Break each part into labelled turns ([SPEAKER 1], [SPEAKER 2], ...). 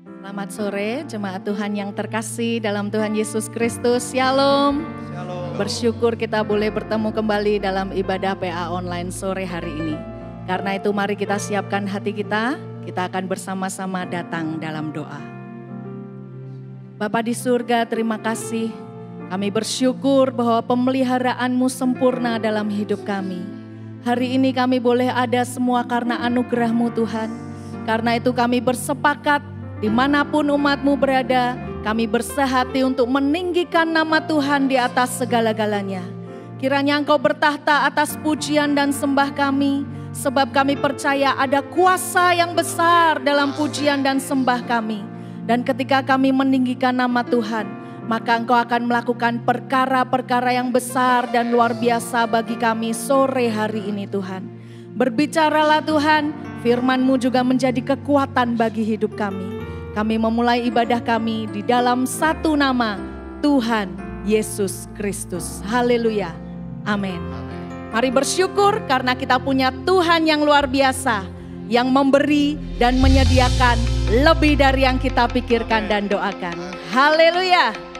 [SPEAKER 1] Selamat sore jemaat Tuhan yang terkasih dalam Tuhan Yesus Kristus. Shalom.
[SPEAKER 2] Shalom.
[SPEAKER 1] Bersyukur kita boleh bertemu kembali dalam ibadah PA online sore hari ini. Karena itu mari kita siapkan hati kita akan bersama-sama datang dalam doa. Bapa di surga, terima kasih. Kami bersyukur bahwa pemeliharaan-Mu sempurna dalam hidup kami. Hari ini kami boleh ada semua karena anugerah-Mu Tuhan. Karena itu kami bersepakat dimanapun umat-Mu berada, kami bersehati untuk meninggikan nama Tuhan di atas segala-galanya. Kiranya Engkau bertahta atas pujian dan sembah kami, sebab kami percaya ada kuasa yang besar dalam pujian dan sembah kami. Dan ketika kami meninggikan nama Tuhan, maka Engkau akan melakukan perkara-perkara yang besar dan luar biasa bagi kami sore hari ini Tuhan. Berbicaralah Tuhan, firman-Mu juga menjadi kekuatan bagi hidup kami. Kami memulai ibadah kami di dalam satu nama, Tuhan Yesus Kristus. Haleluya. Amin. Mari bersyukur karena kita punya Tuhan yang luar biasa, yang memberi dan menyediakan lebih dari yang kita pikirkan dan doakan. Haleluya.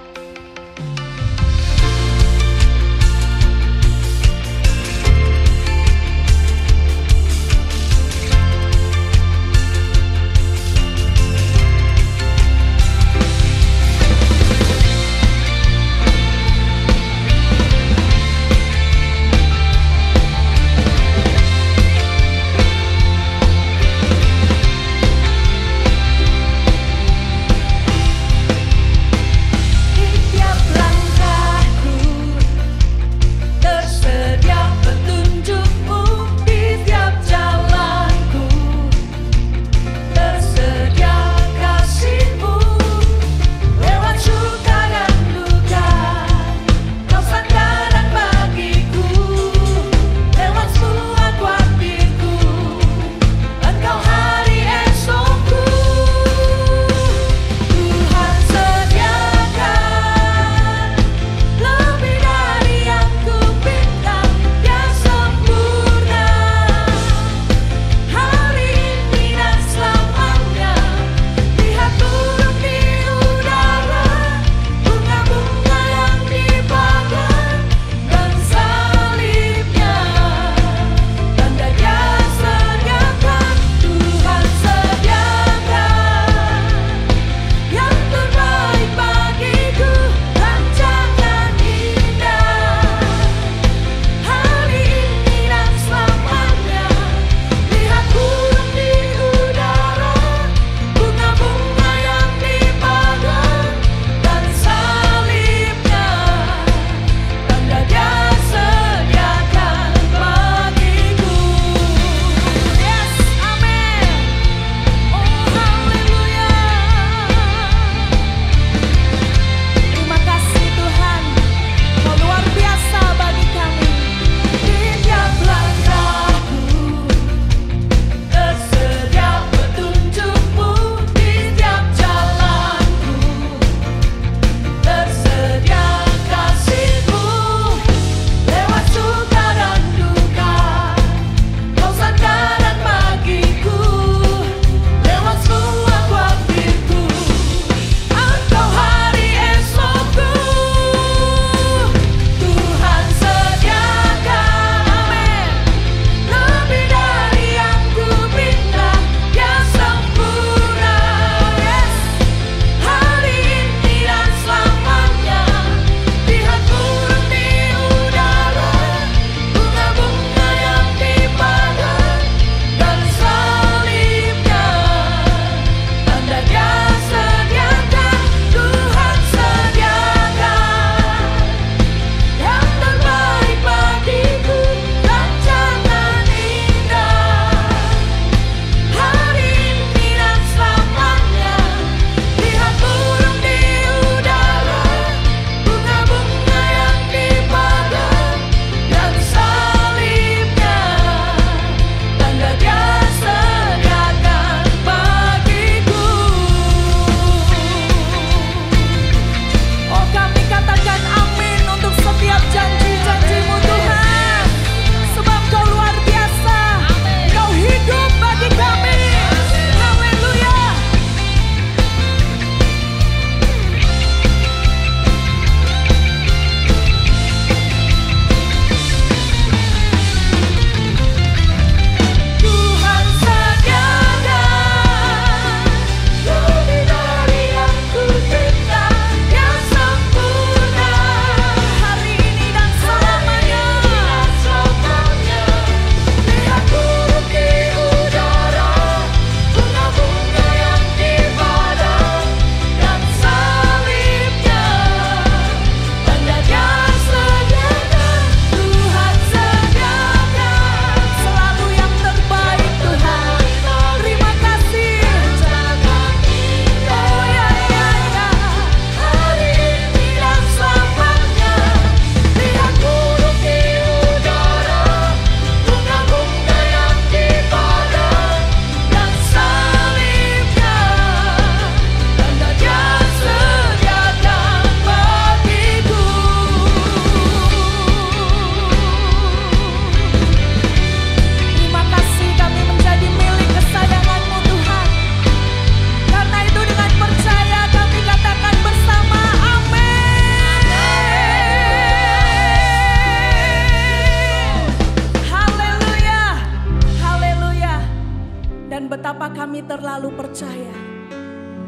[SPEAKER 2] Bapa, kami terlalu percaya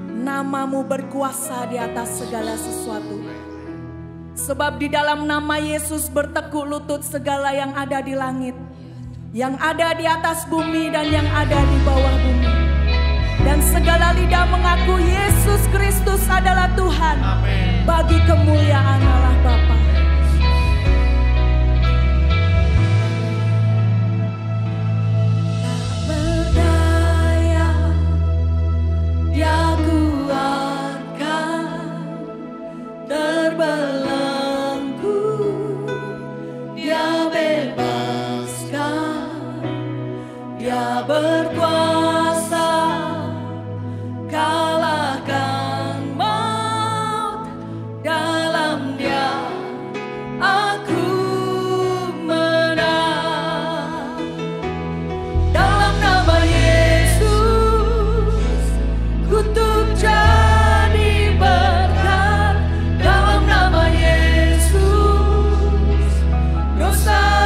[SPEAKER 2] nama-Mu berkuasa di atas segala sesuatu. Sebab di dalam nama Yesus bertekuk lutut segala yang ada di langit, yang ada di atas bumi dan yang ada di bawah bumi. Dan segala lidah mengaku Yesus Kristus adalah Tuhan. Amen. Bagi kemuliaan Allah Bapa. Berkuasa kalahkan maut, dalam Dia aku menang. Dalam nama Yesus kutuk jadi berkat. Dalam nama Yesus dosa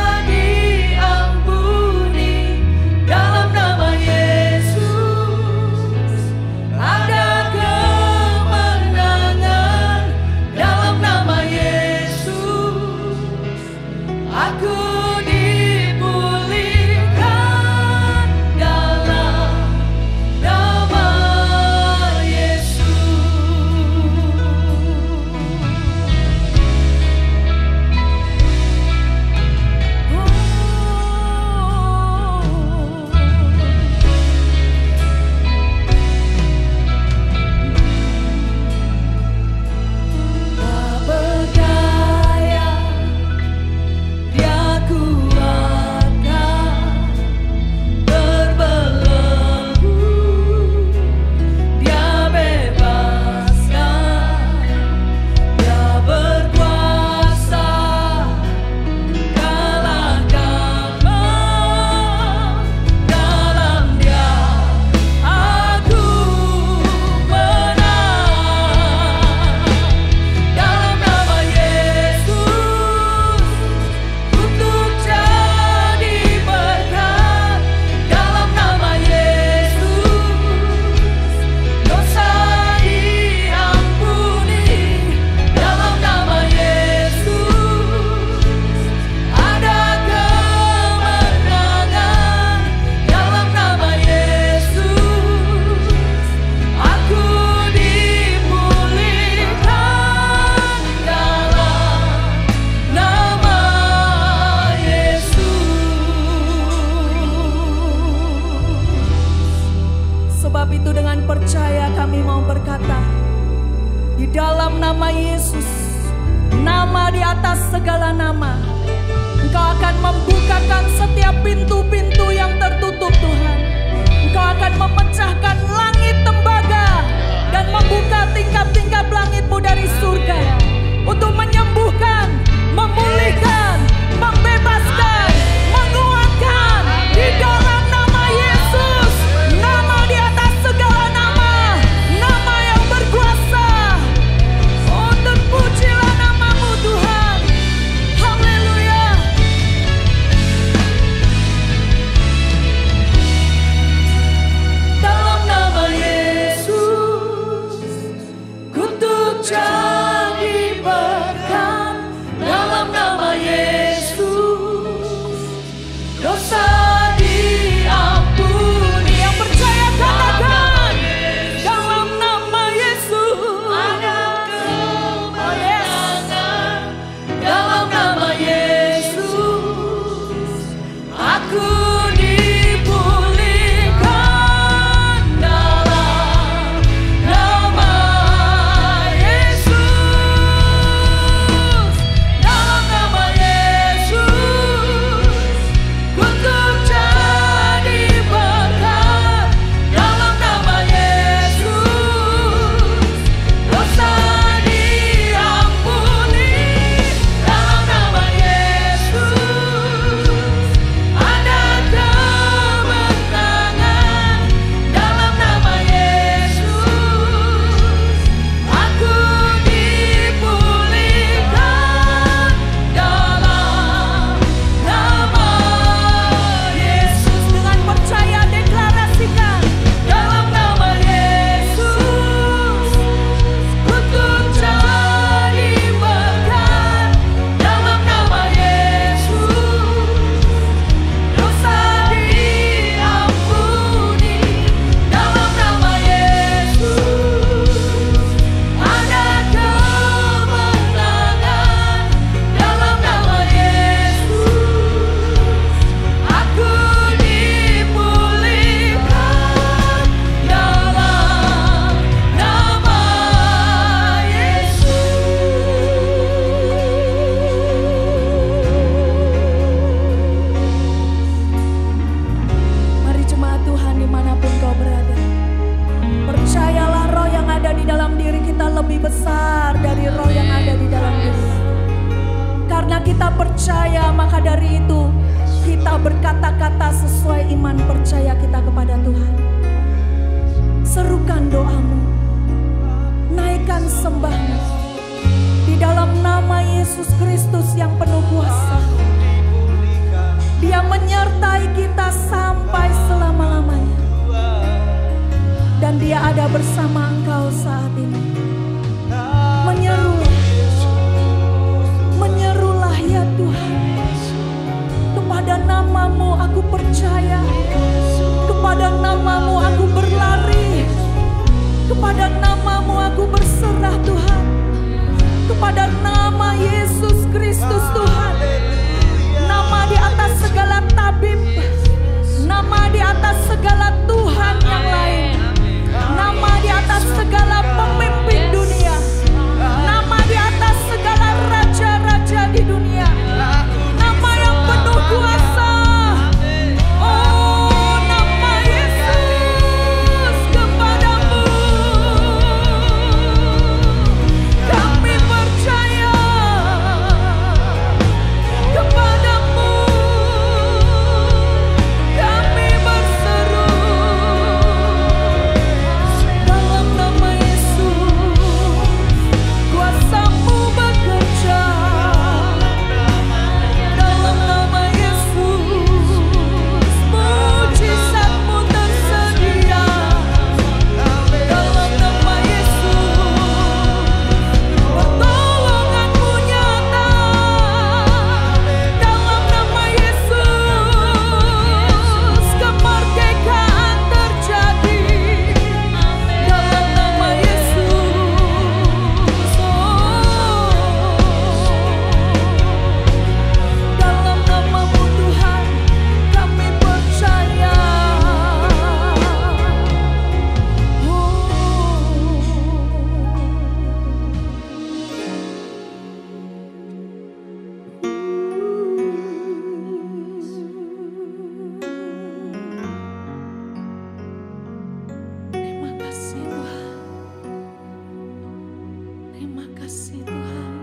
[SPEAKER 2] percaya, maka dari itu kita berkata-kata sesuai iman percaya kita kepada Tuhan. Serukan doamu, naikkan sembahmu di dalam nama Yesus Kristus yang penuh kuasa. Dia menyertai kita sampai selama-lamanya, dan Dia ada bersama engkau saat ini. Menyerulah ya Tuhan. Kepada nama-Mu aku percaya, kepada nama-Mu aku berlari, kepada nama-Mu aku berserah Tuhan, kepada nama Yesus Kristus Tuhan. Nama di atas segala tabib, nama di atas segala Tuhan yang lain, nama di atas segala pemimpin dunia, nama di atas segala raja-raja di dunia, nama yang penuh kuasa. Oh, nama Yesus, kepadamu kami percaya, kepadamu kami berseru. Dalam nama Yesus, kuasa-Mu bekerja. Dalam nama Yesus, mujizat-Mu tersedia. Dalam nama Yesus, pertolongan-Mu nyata. Dalam nama Yesus, kemerdekaan terjadi. Dalam nama Yesus, dalam nama-Mu Tuhan kami percaya. Terima kasih Tuhan, terima kasih Tuhan.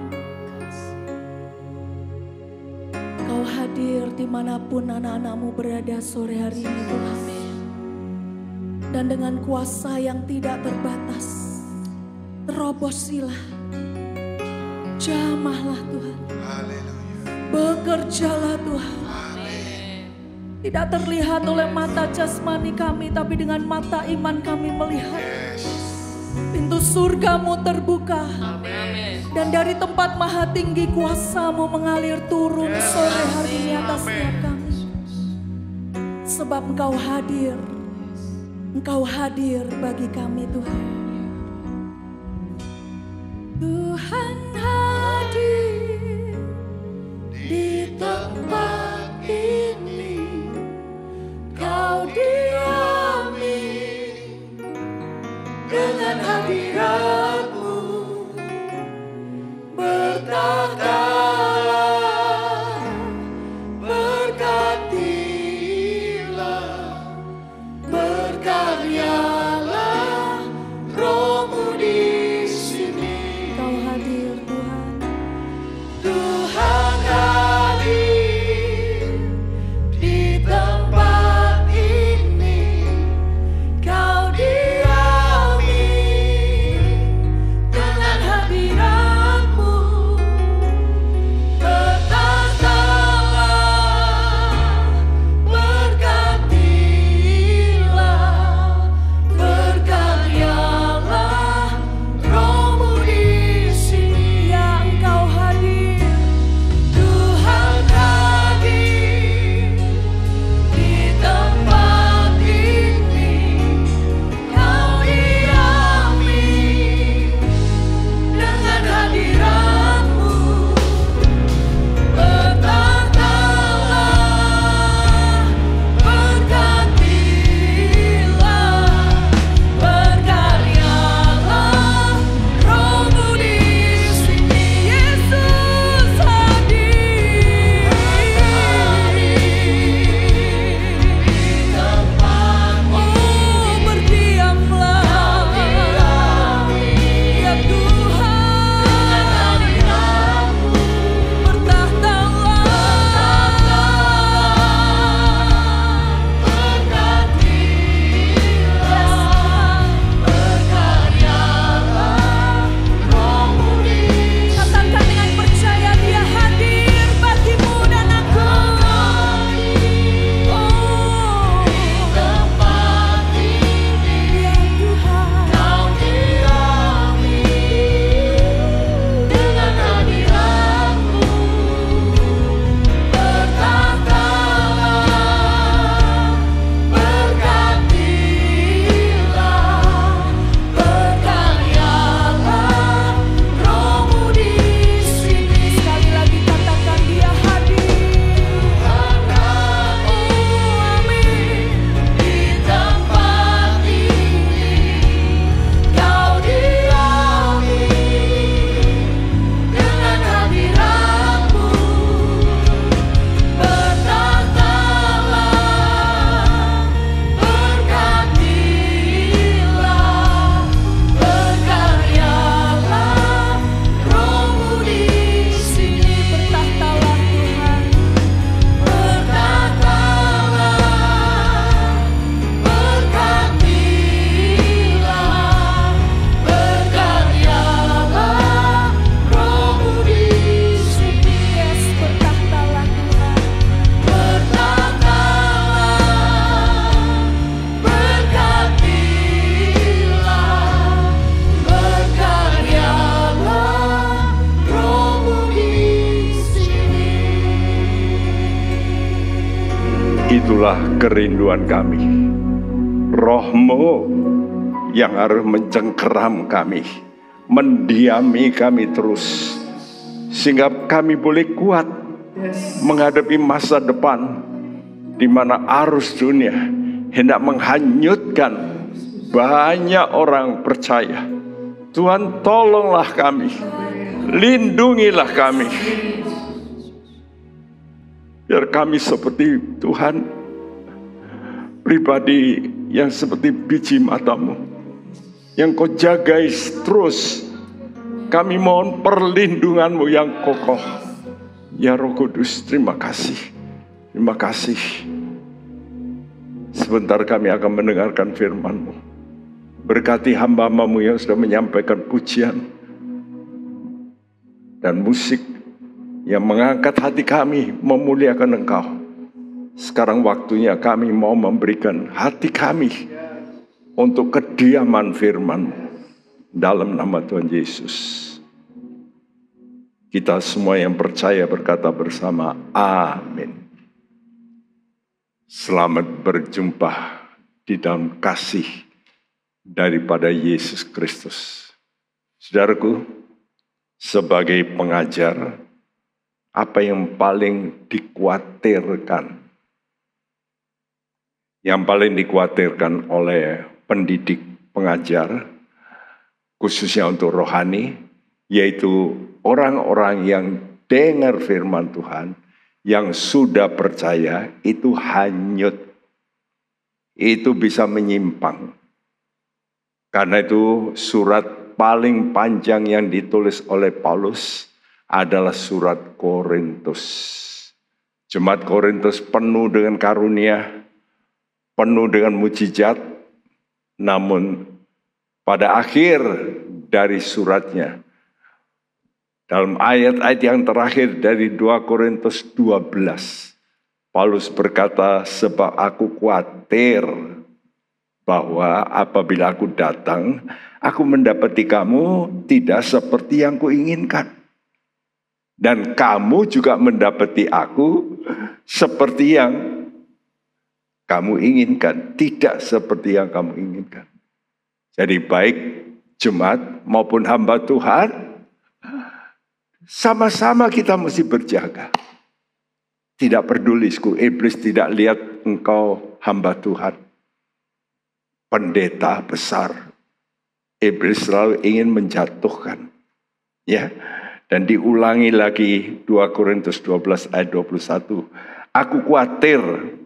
[SPEAKER 2] Kau hadir dimanapun anak-anak-Mu berada sore hari ini Tuhan. Dan dengan kuasa yang tidak terbatas, terobosilah, jamahlah Tuhan, bekerjalah Tuhan. Tidak terlihat oleh mata jasmani kami, tapi dengan mata iman kami melihat pintu surga-Mu terbuka. Dan dari tempat maha tinggi kuasa-Mu mengalir turun sore hari ini atas setiap kami. Sebab Engkau hadir bagi kami Tuhan. Tuhan hadir di tempat ini. Kau diami dengan hadirat-Mu, bertahtalah, berkatilah, berkaryalah, Roh-Mu di sini. Kau hadir Tuhan,
[SPEAKER 3] itulah kerinduan kami. Roh-Mu yang harus mencengkeram kami, mendiami kami terus, sehingga kami boleh kuat menghadapi masa depan di mana arus dunia hendak menghanyutkan banyak orang percaya. Tuhan, tolonglah kami, lindungilah kami, biar kami seperti Tuhan, pribadi yang seperti biji mata-Mu, yang Kau jagai terus. Kami mohon perlindungan-Mu yang kokoh. Ya Roh Kudus, terima kasih. Terima kasih. Sebentar kami akan mendengarkan firman-Mu. Berkati hamba-Mu yang sudah menyampaikan pujian dan musik yang mengangkat hati kami memuliakan Engkau. Sekarang waktunya kami mau memberikan hati kami untuk kediaman firman-Mu. Dalam nama Tuhan Yesus. Kita semua yang percaya berkata bersama, amin. Selamat berjumpa di dalam kasih daripada Yesus Kristus. Saudaraku, sebagai pengajar, apa yang paling dikhawatirkan? Yang paling dikhawatirkan oleh pendidik pengajar, khususnya untuk rohani, yaitu orang-orang yang dengar firman Tuhan, yang sudah percaya, itu hanyut. Itu bisa menyimpang. Karena itu surat paling panjang yang ditulis oleh Paulus adalah surat Korintus. Jemaat Korintus penuh dengan karunia, penuh dengan mujizat, namun pada akhir dari suratnya, dalam ayat-ayat yang terakhir dari 2 Korintus 12, Paulus berkata, sebab aku khawatir bahwa apabila aku datang, aku mendapati kamu tidak seperti yang kuinginkan. Dan kamu juga mendapati aku seperti yang kamu inginkan, tidak seperti yang kamu inginkan. Jadi baik jemaat maupun hamba Tuhan, sama-sama kita mesti berjaga. Tidak peduli, iblis tidak lihat engkau hamba Tuhan, pendeta besar. Iblis selalu ingin menjatuhkan. Ya. Dan diulangi lagi 2 Korintus 12 ayat 21. Aku khawatir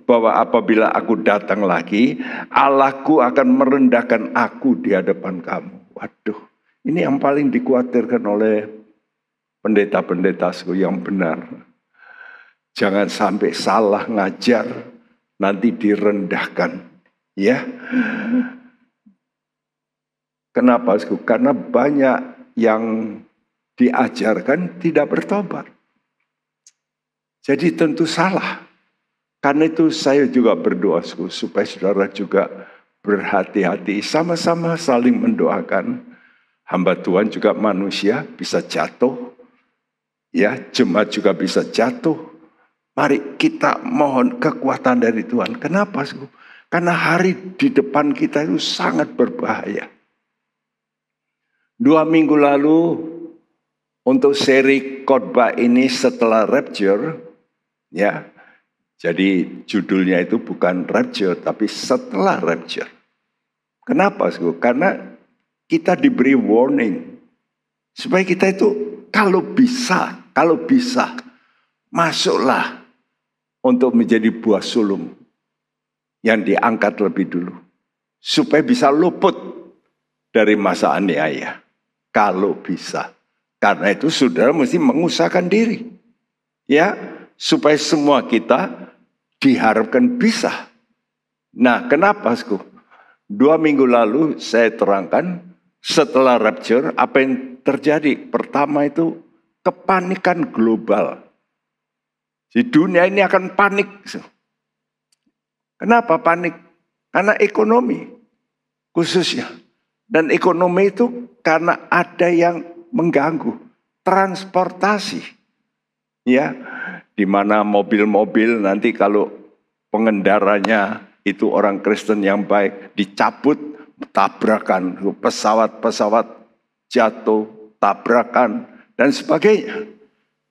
[SPEAKER 3] bahwa apabila aku datang lagi, Allahku akan merendahkan aku di hadapan kamu. Waduh, ini yang paling dikhawatirkan oleh pendeta-pendeta yang benar. Jangan sampai salah ngajar, nanti direndahkan. Ya. Kenapa? Karena banyak yang diajarkan tidak bertobat. Jadi tentu salah. Karena itu saya juga berdoa supaya saudara juga berhati-hati. Sama-sama saling mendoakan. Hamba Tuhan juga manusia bisa jatuh. Ya, jemaat juga bisa jatuh. Mari kita mohon kekuatan dari Tuhan. Kenapa? Karena hari di depan kita itu sangat berbahaya. 2 minggu lalu untuk seri khotbah ini setelah rapture, ya. Jadi judulnya itu bukan rapture tapi setelah rapture. Kenapa? Karena kita diberi warning supaya kita itu kalau bisa masuklah untuk menjadi buah sulung yang diangkat lebih dulu supaya bisa luput dari masa aniaya. Kalau bisa. Karena itu saudara mesti mengusahakan diri. Ya, supaya semua kita diharapkan bisa. Nah, kenapa? 2 minggu lalu saya terangkan setelah rapture apa yang terjadi. Pertama itu kepanikan global. Di dunia ini akan panik. Kenapa panik? Karena ekonomi khususnya. Dan ekonomi itu karena ada yang mengganggu transportasi. Ya, di mana mobil-mobil nanti kalau pengendaranya itu orang Kristen yang baik, dicabut, tabrakan, pesawat-pesawat jatuh, tabrakan, dan sebagainya.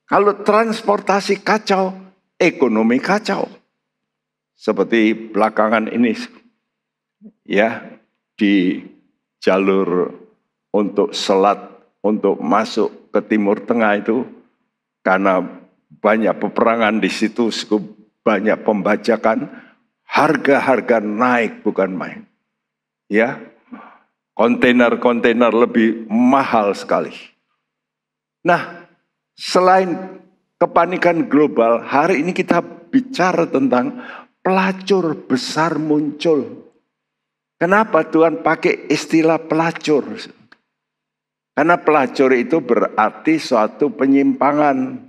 [SPEAKER 3] Kalau transportasi kacau, ekonomi kacau. Seperti belakangan ini, ya, di jalur untuk selat, untuk masuk ke Timur Tengah itu, karena banyak peperangan di situ, banyak pembajakan, harga-harga naik bukan main. Ya, kontainer-kontainer lebih mahal sekali. Nah, selain kepanikan global, hari ini kita bicara tentang pelacur besar muncul. Kenapa Tuhan pakai istilah pelacur? Karena pelacur itu berarti suatu penyimpangan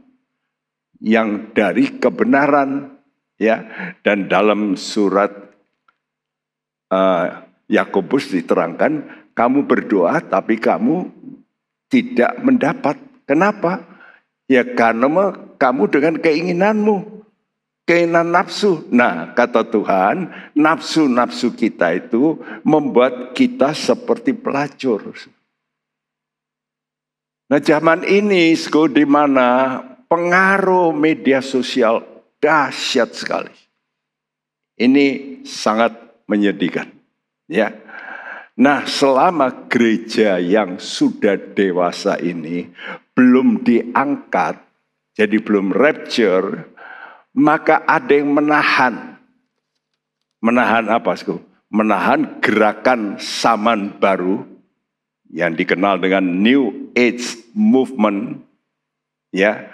[SPEAKER 3] yang dari kebenaran, ya. Dan dalam surat Yakobus diterangkan, kamu berdoa tapi kamu tidak mendapat. Kenapa? Ya karena kamu dengan keinginanmu, keinginan nafsu. Nah, kata Tuhan, nafsu-nafsu kita itu membuat kita seperti pelacur. Nah, zaman ini di mana pengaruh media sosial dahsyat sekali. Ini sangat menyedihkan, ya. Nah, selama gereja yang sudah dewasa ini belum diangkat, jadi belum rapture, maka ada yang menahan. Menahan apa, Sku? Menahan gerakan zaman baru yang dikenal dengan New Age Movement, ya.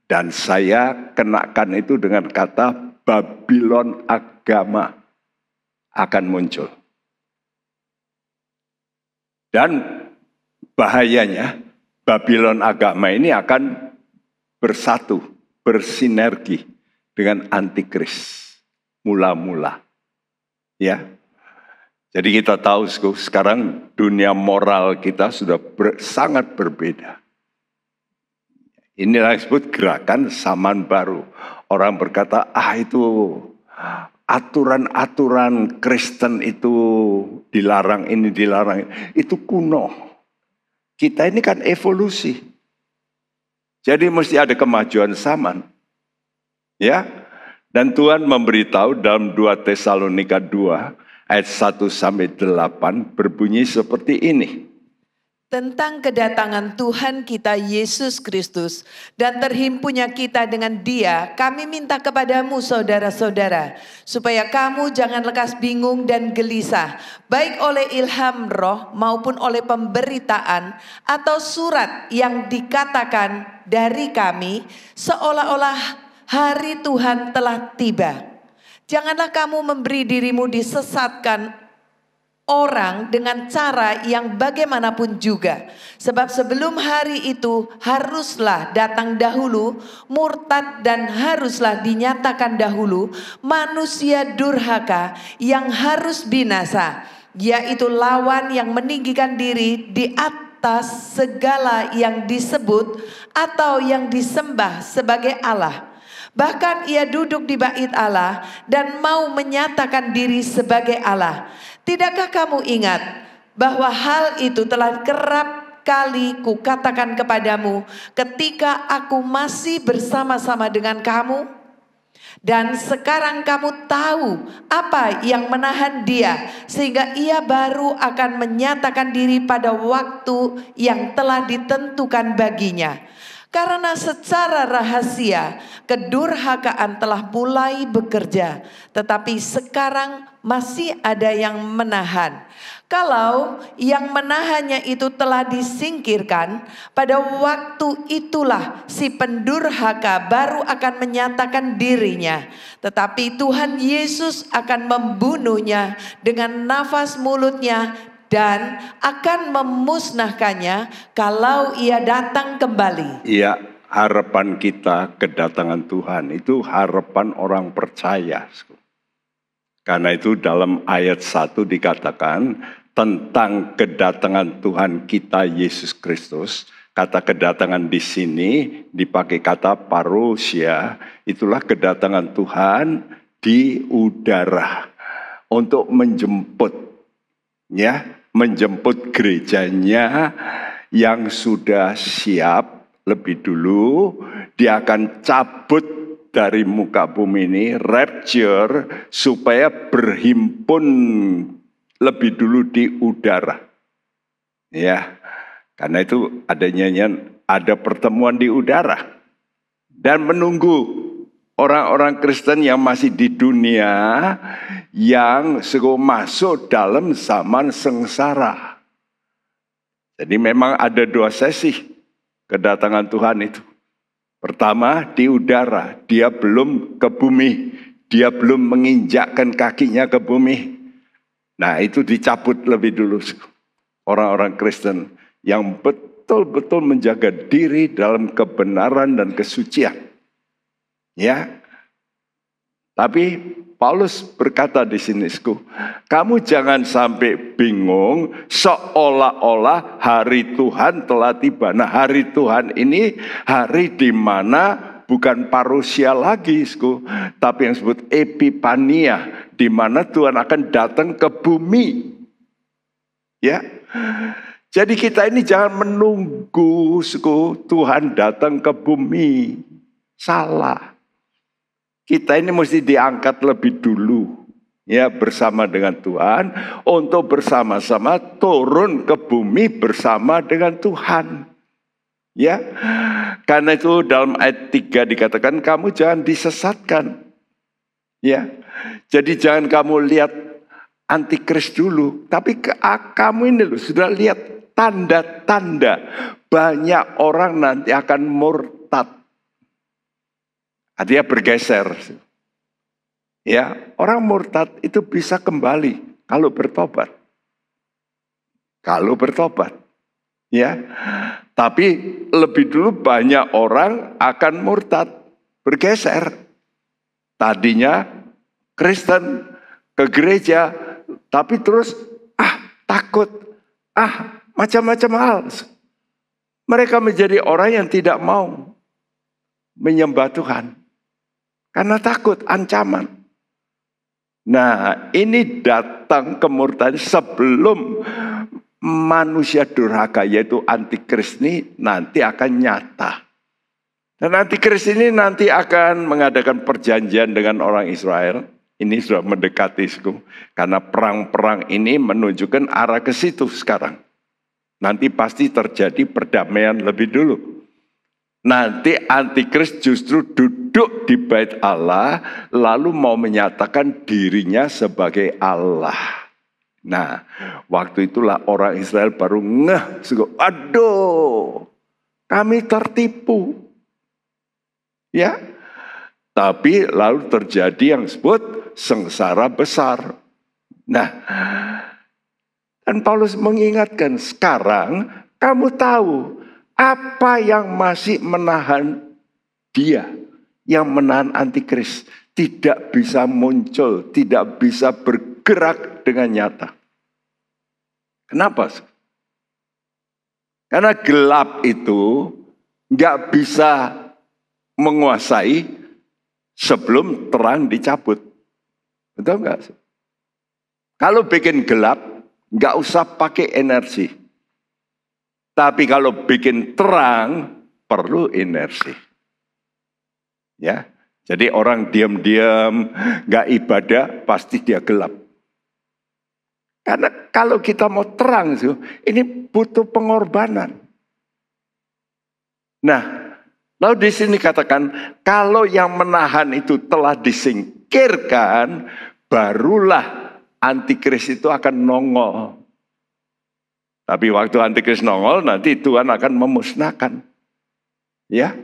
[SPEAKER 3] Dan saya kenakan itu dengan kata Babylon agama akan muncul. Dan bahayanya Babylon agama ini akan bersatu, bersinergi dengan antikris mula-mula. Ya. Jadi kita tahu sekarang dunia moral kita sudah sangat berbeda. Inilah yang disebut gerakan zaman baru. Orang berkata, itu aturan-aturan Kristen itu dilarang, ini dilarang. Itu kuno. Kita ini kan evolusi. Jadi mesti ada kemajuan zaman. Ya. Dan Tuhan memberitahu dalam 2 Tesalonika 2 ayat 1-8 berbunyi seperti ini.
[SPEAKER 4] Tentang kedatangan Tuhan kita Yesus Kristus dan terhimpunya kita dengan Dia, kami minta kepadamu saudara-saudara, supaya kamu jangan lekas bingung dan gelisah, baik oleh ilham roh maupun oleh pemberitaan atau surat yang dikatakan dari kami, seolah-olah hari Tuhan telah tiba. Janganlah kamu memberi dirimu disesatkan orang dengan cara yang bagaimanapun juga. Sebab sebelum hari itu haruslah datang dahulu murtad dan haruslah dinyatakan dahulu manusia durhaka yang harus binasa. Yaitu lawan yang meninggikan diri di atas segala yang disebut atau yang disembah sebagai Allah. Bahkan ia duduk di bait Allah dan mau menyatakan diri sebagai Allah. Tidakkah kamu ingat bahwa hal itu telah kerap kali kukatakan kepadamu ketika aku masih bersama-sama dengan kamu? Dan sekarang kamu tahu apa yang menahan dia sehingga ia baru akan menyatakan diri pada waktu yang telah ditentukan baginya. Karena secara rahasia kedurhakaan telah mulai bekerja, tetapi sekarang masih ada yang menahan. Kalau yang menahannya itu telah disingkirkan, pada waktu itulah si pendurhaka baru akan menyatakan dirinya. Tetapi Tuhan Yesus akan membunuhnya dengan nafas mulutnya dan akan memusnahkannya kalau ia datang kembali.
[SPEAKER 3] Iya, harapan kita kedatangan Tuhan itu harapan orang percaya. Karena itu dalam ayat 1 dikatakan tentang kedatangan Tuhan kita Yesus Kristus. Kata kedatangan di sini dipakai kata parousia, itulah kedatangan Tuhan di udara untuk menjemput gerejanya yang sudah siap lebih dulu. Dia akan cabut dari muka bumi ini, rapture, supaya berhimpun lebih dulu di udara. Ya, karena itu ada nyanyian, ada pertemuan di udara. Dan menunggu orang-orang Kristen yang masih di dunia yang masuk dalam zaman sengsara. Jadi memang ada 2 sesi kedatangan Tuhan itu. Pertama di udara, dia belum ke bumi, dia belum menginjakkan kakinya ke bumi. Nah itu dicabut lebih dulu orang-orang Kristen yang betul-betul menjaga diri dalam kebenaran dan kesucian. Ya, tapi Paulus berkata di sini, kamu jangan sampai bingung seolah-olah hari Tuhan telah tiba. Nah, hari Tuhan ini hari di mana bukan parusia lagi, tapi yang disebut epipania, di mana Tuhan akan datang ke bumi. Ya. Jadi kita ini jangan menunggu Tuhan datang ke bumi. Salah. Kita ini mesti diangkat lebih dulu, ya, bersama dengan Tuhan, untuk bersama-sama turun ke bumi bersama dengan Tuhan. Ya, karena itu dalam ayat 3 dikatakan kamu jangan disesatkan. Ya, jadi jangan kamu lihat antikris dulu, tapi kamu ini loh sudah lihat tanda-tanda banyak orang nanti akan murtad. Artinya bergeser. Ya, orang murtad itu bisa kembali kalau bertobat. Kalau bertobat. Ya. Tapi lebih dulu banyak orang akan murtad, bergeser. Tadinya Kristen ke gereja, tapi terus takut, macam-macam hal. Mereka menjadi orang yang tidak mau menyembah Tuhan. Karena takut ancaman. Nah, ini datang kemurtadan sebelum manusia durhaka, yaitu antikris ini nanti akan nyata. Dan antikris ini nanti akan mengadakan perjanjian dengan orang Israel. Ini sudah mendekati, karena perang-perang ini menunjukkan arah ke situ sekarang. Nanti pasti terjadi perdamaian lebih dulu. Nanti antikris justru duduk di bait Allah, lalu mau menyatakan dirinya sebagai Allah. Nah, waktu itulah orang Israel baru ngeh, aduh, kami tertipu. Ya, tapi lalu terjadi yang disebut sengsara besar. Nah, dan Paulus mengingatkan, sekarang kamu tahu apa yang masih menahan dia, yang menahan antikris, tidak bisa muncul, tidak bisa bergerak dengan nyata. Kenapa? Karena gelap itu nggak bisa menguasai sebelum terang dicabut. Betul nggak? Kalau bikin gelap, nggak usah pakai energi. Tapi kalau bikin terang, perlu energi. Ya, jadi orang diam-diam, nggak ibadah, pasti dia gelap. Karena kalau kita mau terang, ini butuh pengorbanan. Nah, lalu di sini katakan, kalau yang menahan itu telah disingkirkan, barulah antikris itu akan nongol. Tapi waktu antikris nongol, nanti Tuhan akan memusnahkan. Ya,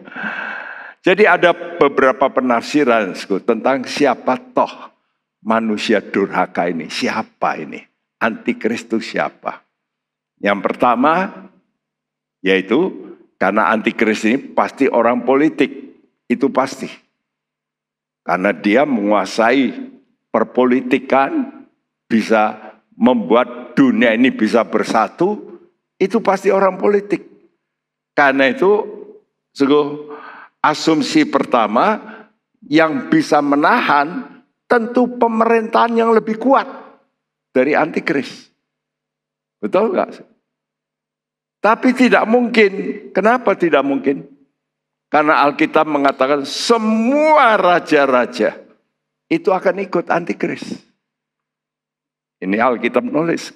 [SPEAKER 3] jadi ada beberapa penafsiran tentang siapa toh manusia durhaka ini. Siapa ini? Antikris itu siapa? Yang pertama, yaitu karena antikris ini pasti orang politik. Itu pasti. Karena dia menguasai perpolitikan, bisa membuat dunia ini bisa bersatu, itu pasti orang politik. Karena itu, asumsi pertama yang bisa menahan tentu pemerintahan yang lebih kuat dari antikris. Betul nggak? Tapi tidak mungkin. Kenapa tidak mungkin? Karena Alkitab mengatakan semua raja-raja itu akan ikut antikris. Ini Alkitab nulis.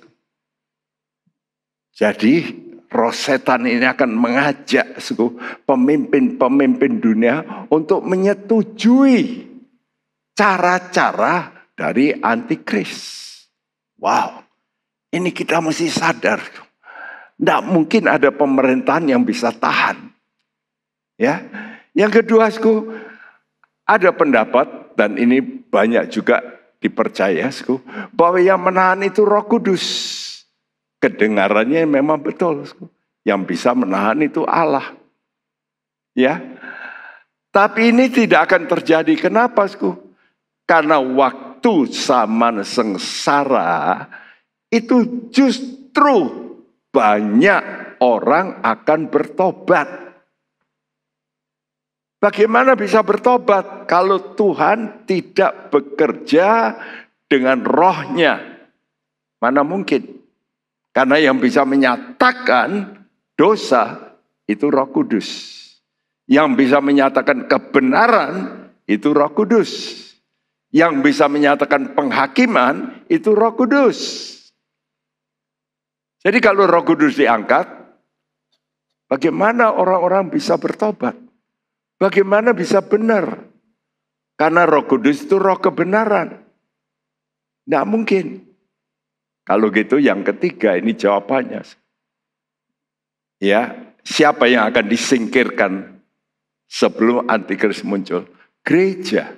[SPEAKER 3] Jadi roh setan ini akan mengajak pemimpin-pemimpin dunia untuk menyetujui cara-cara dari antikris. Wow, ini kita mesti sadar. Tidak mungkin ada pemerintahan yang bisa tahan. Ya, yang kedua, ada pendapat dan ini banyak juga dipercaya, bahwa yang menahan itu Roh Kudus. Kedengarannya memang betul, yang bisa menahan itu Allah. Ya, tapi ini tidak akan terjadi. Kenapa, Karena waktu zaman sengsara itu justru banyak orang akan bertobat. Bagaimana bisa bertobat kalau Tuhan tidak bekerja dengan rohnya? Mana mungkin? Karena yang bisa menyatakan dosa itu Roh Kudus. Yang bisa menyatakan kebenaran itu Roh Kudus. Yang bisa menyatakan penghakiman itu Roh Kudus. Jadi kalau Roh Kudus diangkat, bagaimana orang-orang bisa bertobat? Bagaimana bisa benar? Karena Roh Kudus itu roh kebenaran. Tidak mungkin. Kalau gitu yang ketiga ini jawabannya. Ya, siapa yang akan disingkirkan sebelum antikris muncul? Gereja.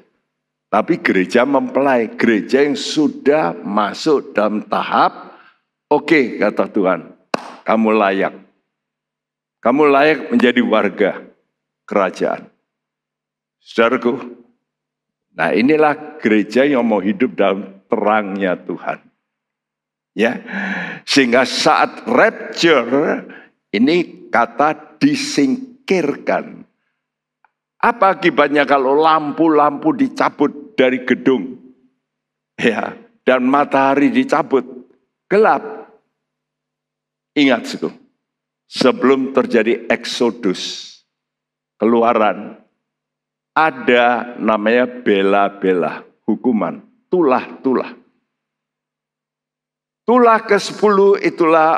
[SPEAKER 3] Tapi gereja mempelai. Gereja yang sudah masuk dalam tahap, oke, kata Tuhan, kamu layak. Kamu layak menjadi warga kerajaan. Saudaraku, nah inilah gereja yang mau hidup dalam terangnya Tuhan. Ya, sehingga saat rapture ini kata disingkirkan. Apa akibatnya kalau lampu-lampu dicabut dari gedung? Ya, dan matahari dicabut, gelap. Ingat, sebelum terjadi eksodus, keluaran, ada namanya bela-bela, hukuman, tulah-tulah. Tulah ke-10 itulah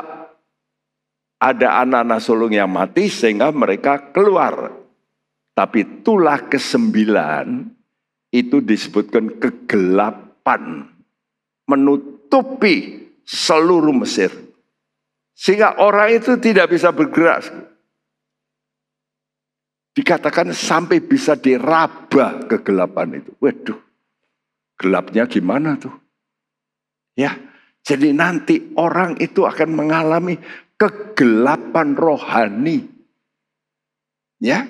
[SPEAKER 3] ada anak-anak sulung yang mati sehingga mereka keluar. Tapi tulah ke-9 itu disebutkan kegelapan, menutupi seluruh Mesir. Sehingga orang itu tidak bisa bergerak. Dikatakan sampai bisa diraba kegelapan itu. Waduh, gelapnya gimana tuh? Ya, jadi nanti orang itu akan mengalami kegelapan rohani. Ya,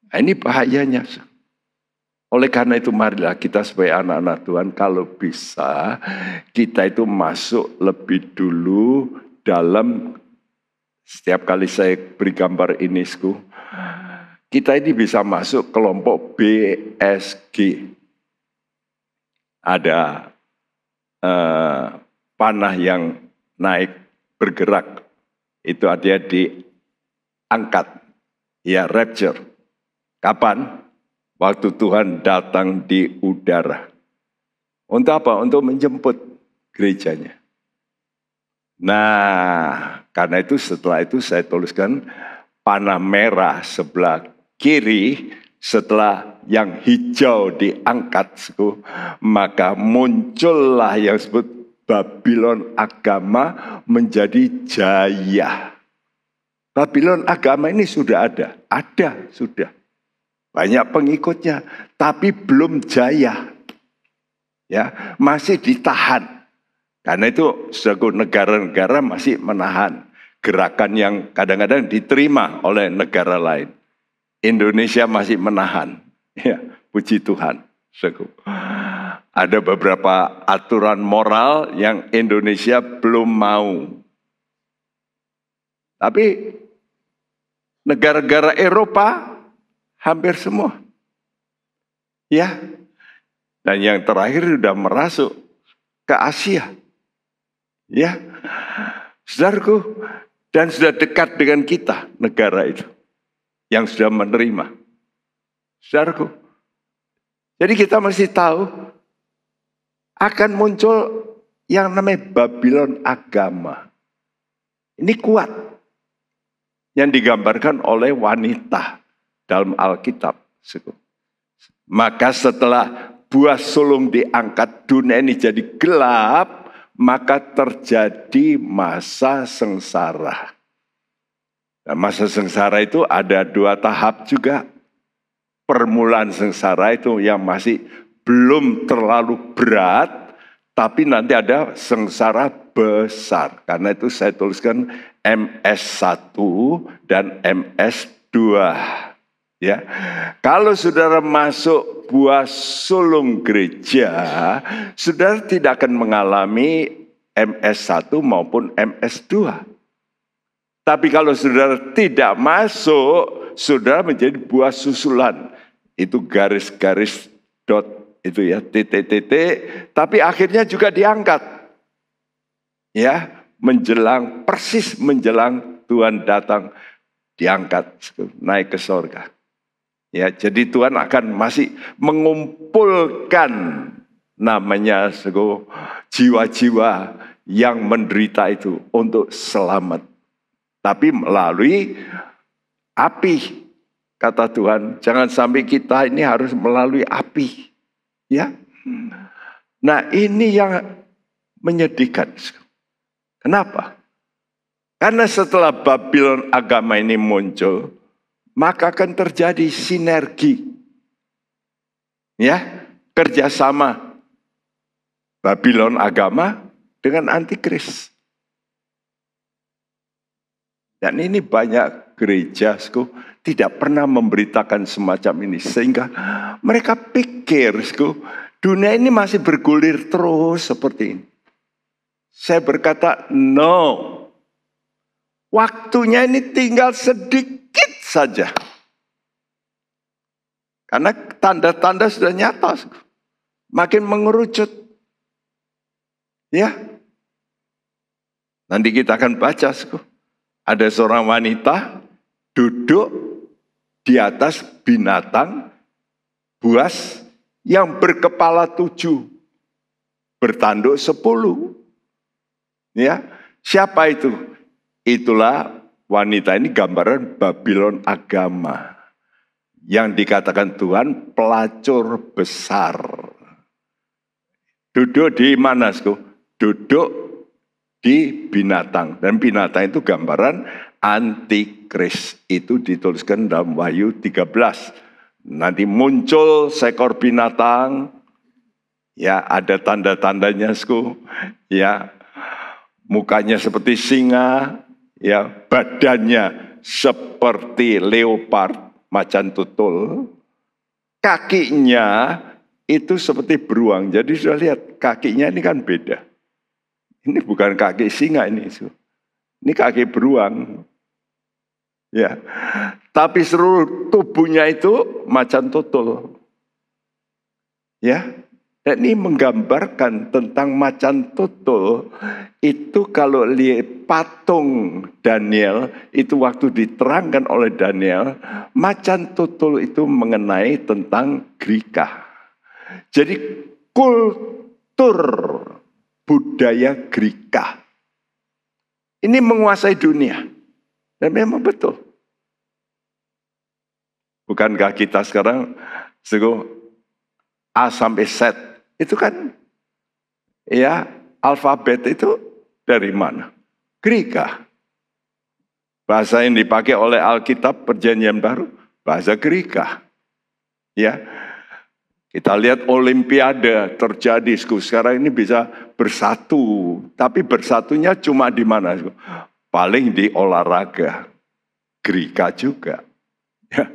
[SPEAKER 3] nah, ini bahayanya. Oleh karena itu marilah kita sebagai anak-anak Tuhan, kalau bisa kita itu masuk lebih dulu dalam, setiap kali saya beri gambar ini, kita ini bisa masuk kelompok BSG. Ada panah yang naik bergerak. Itu artinya diangkat. Ya, rapture. Kapan? Waktu Tuhan datang di udara. Untuk apa? Untuk menjemput gerejanya. Nah, karena itu setelah itu saya tuliskan panah merah sebelah kiri, setelah yang hijau diangkat, maka muncullah yang disebut Babylon agama menjadi jaya. Babylon agama ini sudah ada, sudah. Banyak pengikutnya, tapi belum jaya. Ya, masih ditahan. Karena itu negara-negara masih menahan gerakan yang kadang-kadang diterima oleh negara lain. Indonesia masih menahan. Ya, puji Tuhan. Ada beberapa aturan moral yang Indonesia belum mau. Tapi negara-negara Eropa hampir semua. Ya. Dan yang terakhir sudah merasuk ke Asia. Ya, saudaraku, dan sudah dekat dengan kita negara itu yang sudah menerima. Saudaraku, jadi kita mesti tahu akan muncul yang namanya Babylon agama. Ini kuat yang digambarkan oleh wanita dalam Alkitab. Maka setelah buah sulung diangkat, dunia ini jadi gelap, maka terjadi masa sengsara. Nah, masa sengsara itu ada 2 tahap juga. Permulaan sengsara itu yang masih belum terlalu berat, tapi nanti ada sengsara besar. Karena itu saya tuliskan MS1 dan MS2. Ya, kalau saudara masuk buah sulung gereja, saudara tidak akan mengalami MS1 maupun MS2. Tapi kalau saudara tidak masuk, saudara menjadi buah susulan. Itu garis-garis dot itu ya, titik-titik, tapi akhirnya juga diangkat. Ya, persis menjelang Tuhan datang, diangkat, naik ke sorga. Ya, jadi Tuhan akan masih mengumpulkan namanya jiwa-jiwa yang menderita itu untuk selamat. Tapi melalui api, kata Tuhan. Jangan sampai kita ini harus melalui api. Ya, nah ini yang menyedihkan. Kenapa? Karena setelah Babylon agama ini muncul, maka akan terjadi sinergi, ya, kerjasama Babylon agama dengan antikris. Dan ini banyak gereja tidak pernah memberitakan semacam ini, sehingga mereka pikir dunia ini masih bergulir terus seperti ini. Saya berkata, no, waktunya ini tinggal sedikit saja. Karena tanda-tanda sudah nyata. Makin mengerucut. Ya. Nanti kita akan baca. Ada seorang wanita duduk di atas binatang buas yang berkepala 7. Bertanduk 10. Ya. Siapa itu? Itulah wanita ini gambaran Babylon agama. Yang dikatakan Tuhan pelacur besar. Duduk di mana? Duduk di binatang. Dan binatang itu gambaran antikris. Itu dituliskan dalam Wahyu 13. Nanti muncul seekor binatang. Ya, ada tanda-tandanya. Ya, mukanya seperti singa. Ya, badannya seperti leopard, macan tutul. Kakinya itu seperti beruang. Jadi sudah lihat, kakinya ini kan beda. Ini bukan kaki singa ini. Ini kaki beruang. Ya. Tapi seluruh tubuhnya itu macan tutul. Ya. Dan ini menggambarkan tentang macan tutul. Itu kalau lihat patung Daniel, itu waktu diterangkan oleh Daniel, macan tutul itu mengenai tentang Grika. Jadi kultur budaya Grika ini menguasai dunia. Dan memang betul. Bukankah kita sekarang A sampai Z itu kan ya alfabet itu dari mana? Grika. Bahasa yang dipakai oleh Alkitab Perjanjian Baru bahasa Grika. Ya. Kita lihat Olimpiade terjadi sekarang ini bisa bersatu, tapi bersatunya cuma di mana? Paling di olahraga. Grika juga. Ya.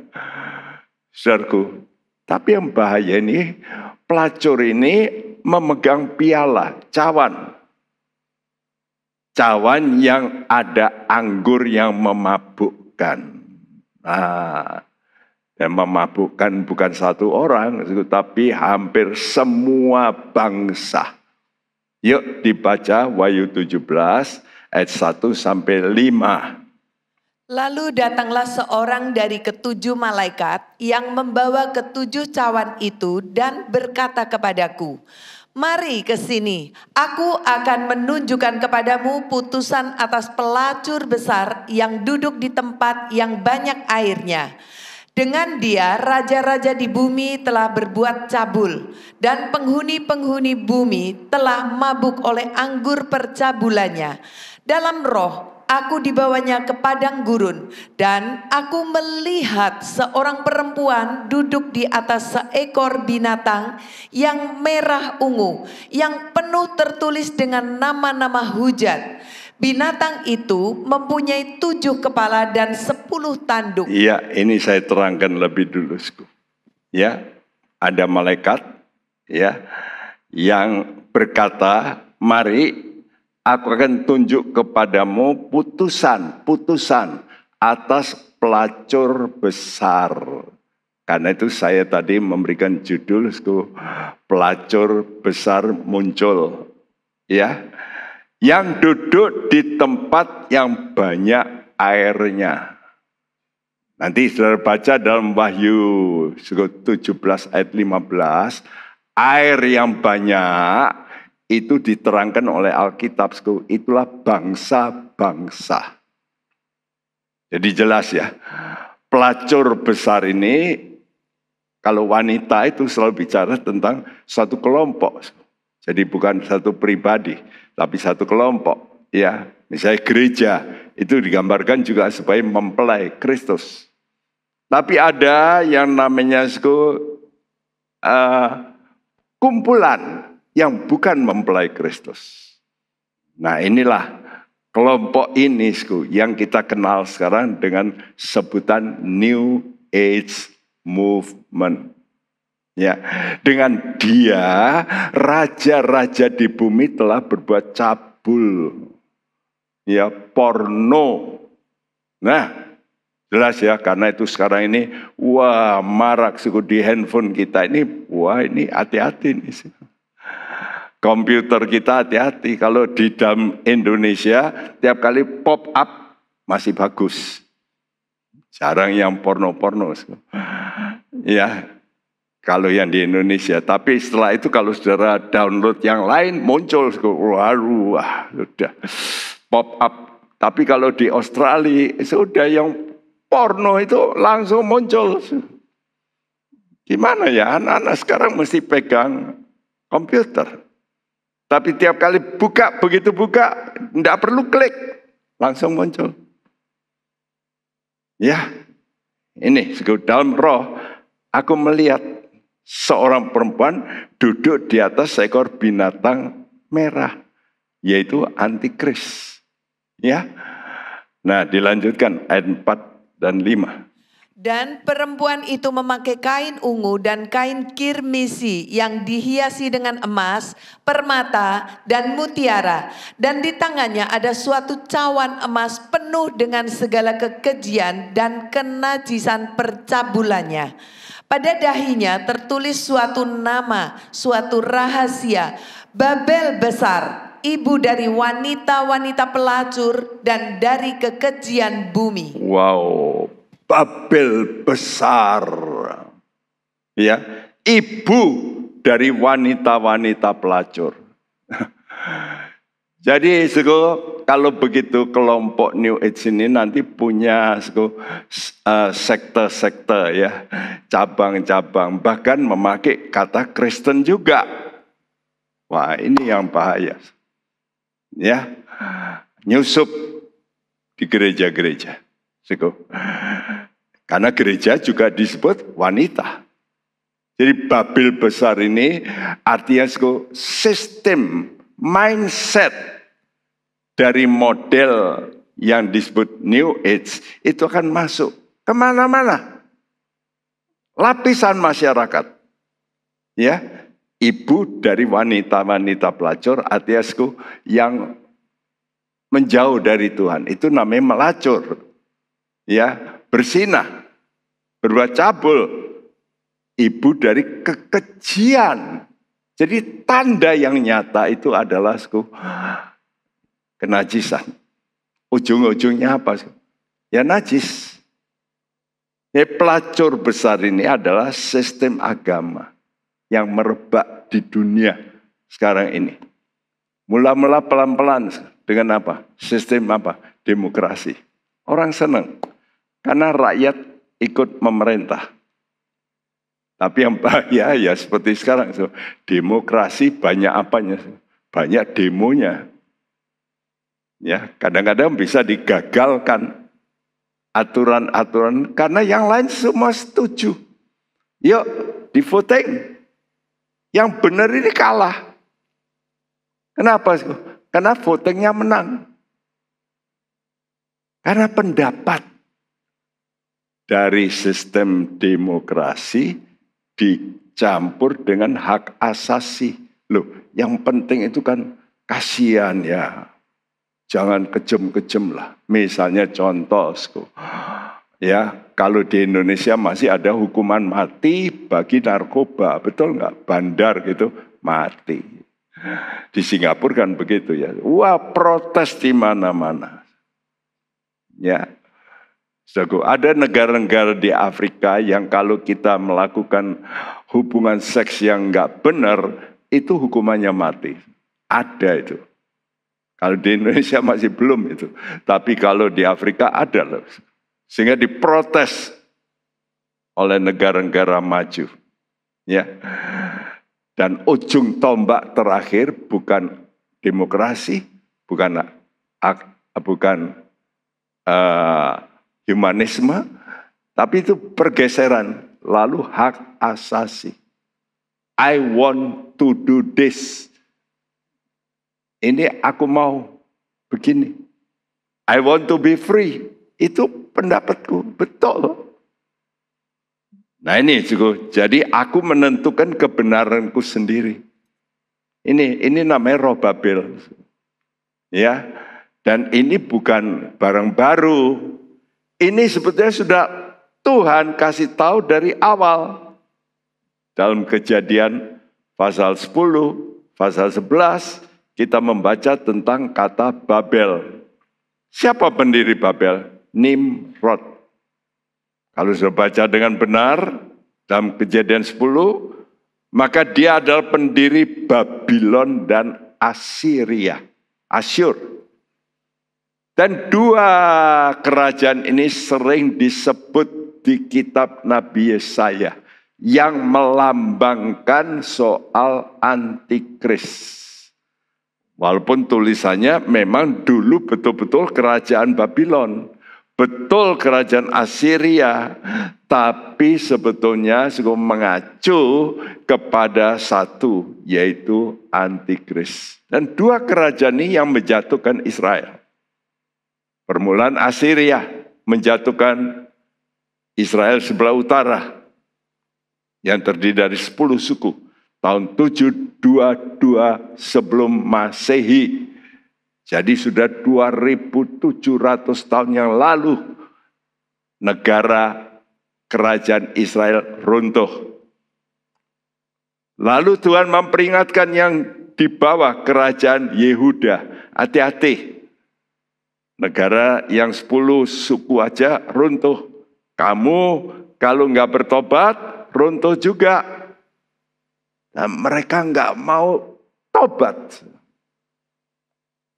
[SPEAKER 3] Saudaraku, tapi yang bahaya ini pelacur ini memegang piala, cawan. Cawan yang ada anggur yang memabukkan. Nah, Dan memabukkan bukan satu orang, tapi hampir semua bangsa. Yuk dibaca Wahyu 17 ayat 1 sampai 5.
[SPEAKER 4] Lalu datanglah seorang dari ketujuh malaikat yang membawa ketujuh cawan itu dan berkata kepadaku, "Mari ke sini, aku akan menunjukkan kepadamu putusan atas pelacur besar yang duduk di tempat yang banyak airnya. Dengan dia raja-raja di bumi telah berbuat cabul, dan penghuni-penghuni bumi telah mabuk oleh anggur percabulannya. Dalam roh aku dibawanya ke padang gurun, dan aku melihat seorang perempuan duduk di atas seekor binatang yang merah ungu, yang penuh tertulis dengan nama-nama hujat. Binatang itu mempunyai 7 kepala dan 10 tanduk."
[SPEAKER 3] Iya, ini saya terangkan lebih dulu. Ya, ada malaikat ya yang berkata, "Mari, aku akan tunjuk kepadamu putusan atas pelacur besar." Karena itu saya tadi memberikan judul pelacur besar muncul. Ya, yang duduk di tempat yang banyak airnya. Nanti saudara baca dalam Wahyu 17 ayat 15, air yang banyak itu diterangkan oleh Alkitab, itulah bangsa-bangsa. Jadi jelas ya, pelacur besar ini, kalau wanita itu selalu bicara tentang satu kelompok. Jadi bukan satu pribadi, tapi satu kelompok. Ya, misalnya gereja, itu digambarkan juga sebagai mempelai Kristus. Tapi ada yang namanya kumpulan yang bukan mempelai Kristus. Nah, inilah kelompok ini yang kita kenal sekarang dengan sebutan New Age Movement. Ya, dengan dia raja-raja di bumi telah berbuat cabul. Ya, porno. Nah, jelas ya, karena itu sekarang ini wah marak di handphone kita ini, wah ini hati-hati nih. Komputer kita hati-hati, kalau di dalam Indonesia tiap kali pop up masih bagus. Jarang yang porno-porno. Ya, kalau yang di Indonesia. Tapi setelah itu kalau saudara download yang lain muncul, wah sudah pop up. Tapi kalau di Australia sudah yang porno itu langsung muncul. Gimana ya, anak-anak sekarang mesti pegang komputer. Tapi tiap kali buka, begitu buka, tidak perlu klik, langsung muncul. Ya, ini dalam roh, aku melihat seorang perempuan duduk di atas seekor binatang merah, yaitu antikris. Ya, nah dilanjutkan ayat 4 dan 5.
[SPEAKER 4] Dan perempuan itu memakai kain ungu dan kain kirmisi yang dihiasi dengan emas, permata, dan mutiara. Dan di tangannya ada suatu cawan emas penuh dengan segala kekejian dan kenajisan percabulannya. Pada dahinya tertulis suatu nama, suatu rahasia, Babel besar, ibu dari wanita-wanita pelacur dan dari kekejian bumi.
[SPEAKER 3] Wow. Babel besar, ya, ibu dari wanita-wanita pelacur. Jadi kalau begitu kelompok New Age ini nanti punya sekte-sekte ya, cabang-cabang, bahkan memakai kata Kristen juga. Wah, ini yang bahaya. Ya, nyusup di gereja-gereja. Karena gereja juga disebut wanita. Jadi Babel besar ini artinya sistem, mindset dari model yang disebut New Age itu akan masuk kemana-mana. Lapisan masyarakat. Ya, ibu dari wanita-wanita pelacur artinya yang menjauh dari Tuhan. Itu namanya melacur. Ya, bersinah. berbuat cabul. Ibu dari kekejian. Jadi tanda yang nyata itu adalah kenajisan. Ujung-ujungnya apa? Ya najis. Pelacur besar ini adalah sistem agama yang merebak di dunia sekarang ini. Mula-mula pelan-pelan dengan apa? Sistem apa? Demokrasi. Orang senang karena rakyat ikut memerintah. Tapi yang bahaya ya seperti sekarang. Demokrasi banyak apanya? Banyak demonya. Ya, kadang-kadang bisa digagalkan aturan-aturan karena yang lain semua setuju. Yuk di voting. Yang benar ini kalah. Kenapa? Karena votingnya menang. Karena pendapat dari sistem demokrasi dicampur dengan hak asasi. Loh, yang penting itu kan kasihan ya. Jangan kejem-kejem lah. Misalnya contoh, ya kalau di Indonesia masih ada hukuman mati bagi narkoba, betul nggak? Bandar gitu mati. Di Singapura kan begitu ya. Wah, protes di mana-mana. Ya, ada negara-negara di Afrika yang kalau kita melakukan hubungan seks yang nggak benar, itu hukumannya mati. Ada itu. Kalau di Indonesia masih belum itu. Tapi kalau di Afrika ada loh. Sehingga diprotes oleh negara-negara maju. Ya. Dan ujung tombak terakhir bukan demokrasi, bukan humanisme, tapi itu pergeseran. Lalu hak asasi. I want to do this. Ini aku mau begini. I want to be free. Itu pendapatku, betul. Nah ini juga, jadi aku menentukan kebenaranku sendiri. Ini namanya roh Babel. Ya, dan ini bukan barang baru. Ini sebetulnya sudah Tuhan kasih tahu dari awal. Dalam Kejadian pasal 10, pasal 11, kita membaca tentang kata Babel. Siapa pendiri Babel? Nimrod. Kalau sudah baca dengan benar dalam Kejadian 10, maka dia adalah pendiri Babylon dan Assyria. Asyur. Dan dua kerajaan ini sering disebut di kitab Nabi Yesaya yang melambangkan soal antikris. Walaupun tulisannya memang dulu betul-betul kerajaan Babylon, betul kerajaan Assyria, tapi sebetulnya mengacu kepada satu, yaitu antikris. Dan dua kerajaan ini yang menjatuhkan Israel. Permulaan Assyria menjatuhkan Israel sebelah utara, yang terdiri dari 10 suku. Tahun 722 sebelum Masehi. Jadi sudah 2700 tahun yang lalu negara kerajaan Israel runtuh. Lalu Tuhan memperingatkan yang di bawah kerajaan Yehuda. Hati-hati. Negara yang 10 suku aja runtuh. Kamu kalau nggak bertobat, runtuh juga. Nah, mereka nggak mau tobat.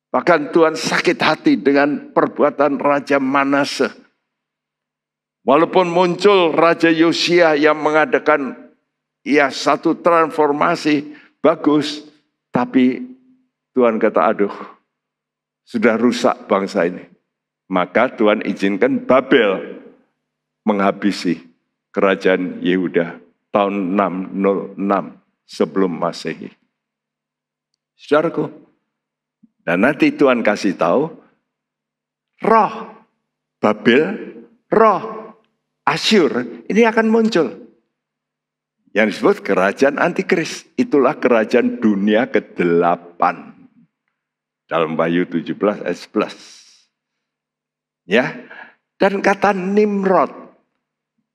[SPEAKER 3] Bahkan Tuhan sakit hati dengan perbuatan Raja Manase. Walaupun muncul Raja Yosia yang mengadakan satu transformasi bagus, tapi Tuhan kata, aduh, sudah rusak bangsa ini. Maka Tuhan izinkan Babel menghabisi kerajaan Yehuda tahun 606 sebelum Masehi. Saudaraku, dan nanti Tuhan kasih tahu, roh Babel, roh Asyur ini akan muncul. Yang disebut kerajaan antikris. Itulah kerajaan dunia ke-8. Dalam Wahyu 17 ayat 11. Ya, dan kata Nimrod,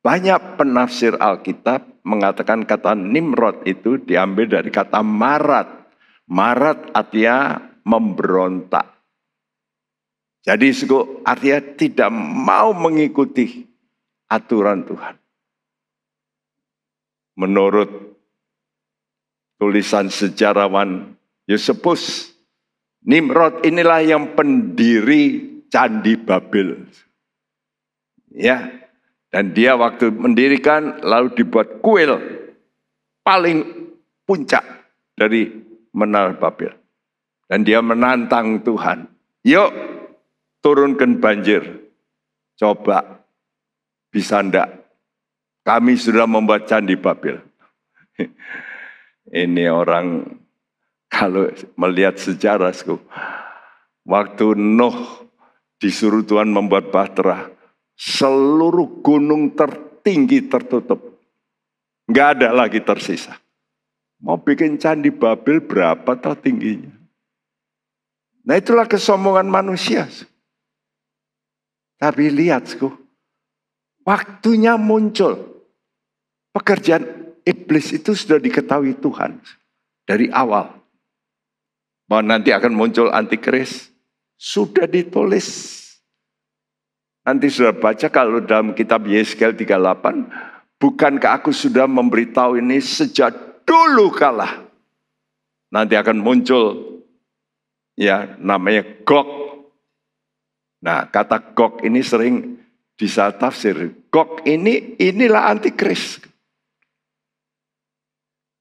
[SPEAKER 3] Banyak penafsir Alkitab mengatakan kata Nimrod itu diambil dari kata marat. Marat artinya memberontak. Jadi artinya tidak mau mengikuti aturan Tuhan. Menurut tulisan sejarawan Yosefus, Nimrod inilah yang pendiri Candi Babel. Ya, dan dia waktu mendirikan lalu dibuat kuil paling puncak dari Menara Babel. Dan dia menantang Tuhan, yuk turunkan banjir. Coba, bisa enggak? Kami sudah membuat Candi Babel. Ini orang kalau melihat sejarah, waktu Nuh disuruh Tuhan membuat bahtera, seluruh gunung tertinggi tertutup. Nggak ada lagi tersisa. Mau bikin Candi Babel berapa tau tingginya? Nah itulah kesombongan manusia. Tapi lihat, waktunya muncul. Pekerjaan iblis itu sudah diketahui Tuhan dari awal. Bahwa nanti akan muncul antikris. Sudah ditulis. Nanti sudah baca kalau dalam kitab Yeskel 38. Bukankah aku sudah memberitahu ini sejak dulu kala. Nanti akan muncul ya namanya Gog. Nah kata Gog ini sering disalah tafsir. Gog inilah antikris.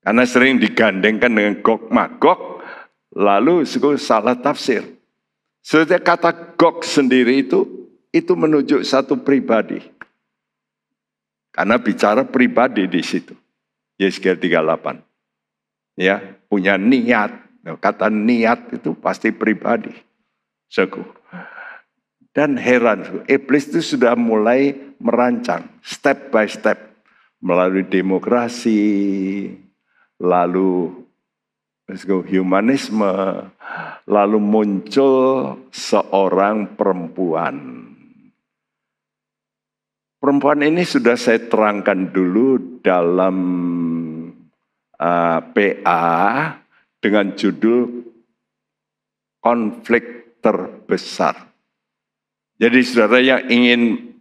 [SPEAKER 3] Karena sering digandengkan dengan Gog Magog. Lalu salah tafsir. Sebenarnya kata Gog sendiri itu menunjuk satu pribadi. Karena bicara pribadi di situ. Yeskel 38. Ya, punya niat. Kata niat itu pasti pribadi. Dan heran, iblis itu sudah mulai merancang step by step melalui demokrasi, lalu humanisme, lalu muncul seorang perempuan. Perempuan ini sudah saya terangkan dulu dalam PA dengan judul konflik terbesar. Jadi saudara yang ingin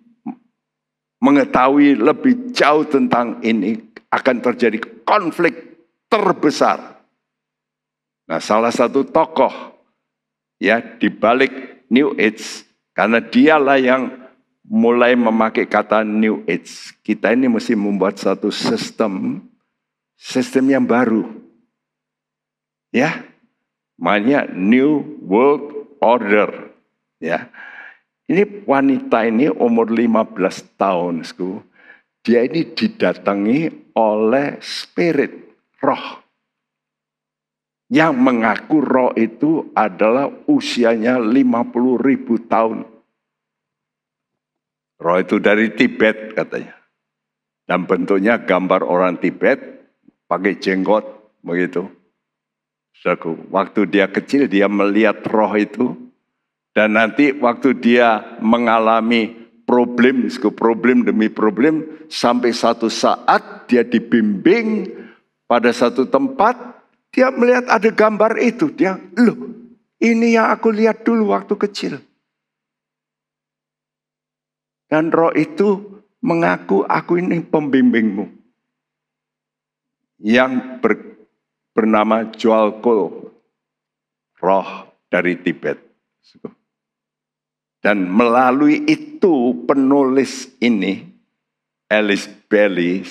[SPEAKER 3] mengetahui lebih jauh tentang ini, akan terjadi konflik terbesar. Nah, salah satu tokoh ya di balik New Age, karena dialah yang mulai memakai kata New Age. Kita ini mesti membuat satu sistem yang baru. Ya. Makanya New World Order. Ya. Ini wanita ini umur 15 tahun, dia ini didatangi oleh spirit, roh. Yang mengaku roh itu adalah usianya 50.000 tahun. Roh itu dari Tibet katanya. Dan bentuknya gambar orang Tibet, pakai jenggot, begitu. Waktu dia kecil dia melihat roh itu. Dan nanti waktu dia mengalami problem demi problem, sampai satu saat dia dibimbing pada satu tempat, dia melihat ada gambar itu. Dia, loh ini yang aku lihat dulu waktu kecil. Dan roh itu mengaku, aku ini pembimbingmu. Yang bernama Joalko, roh dari Tibet. Dan melalui itu penulis ini, Alice Bailey,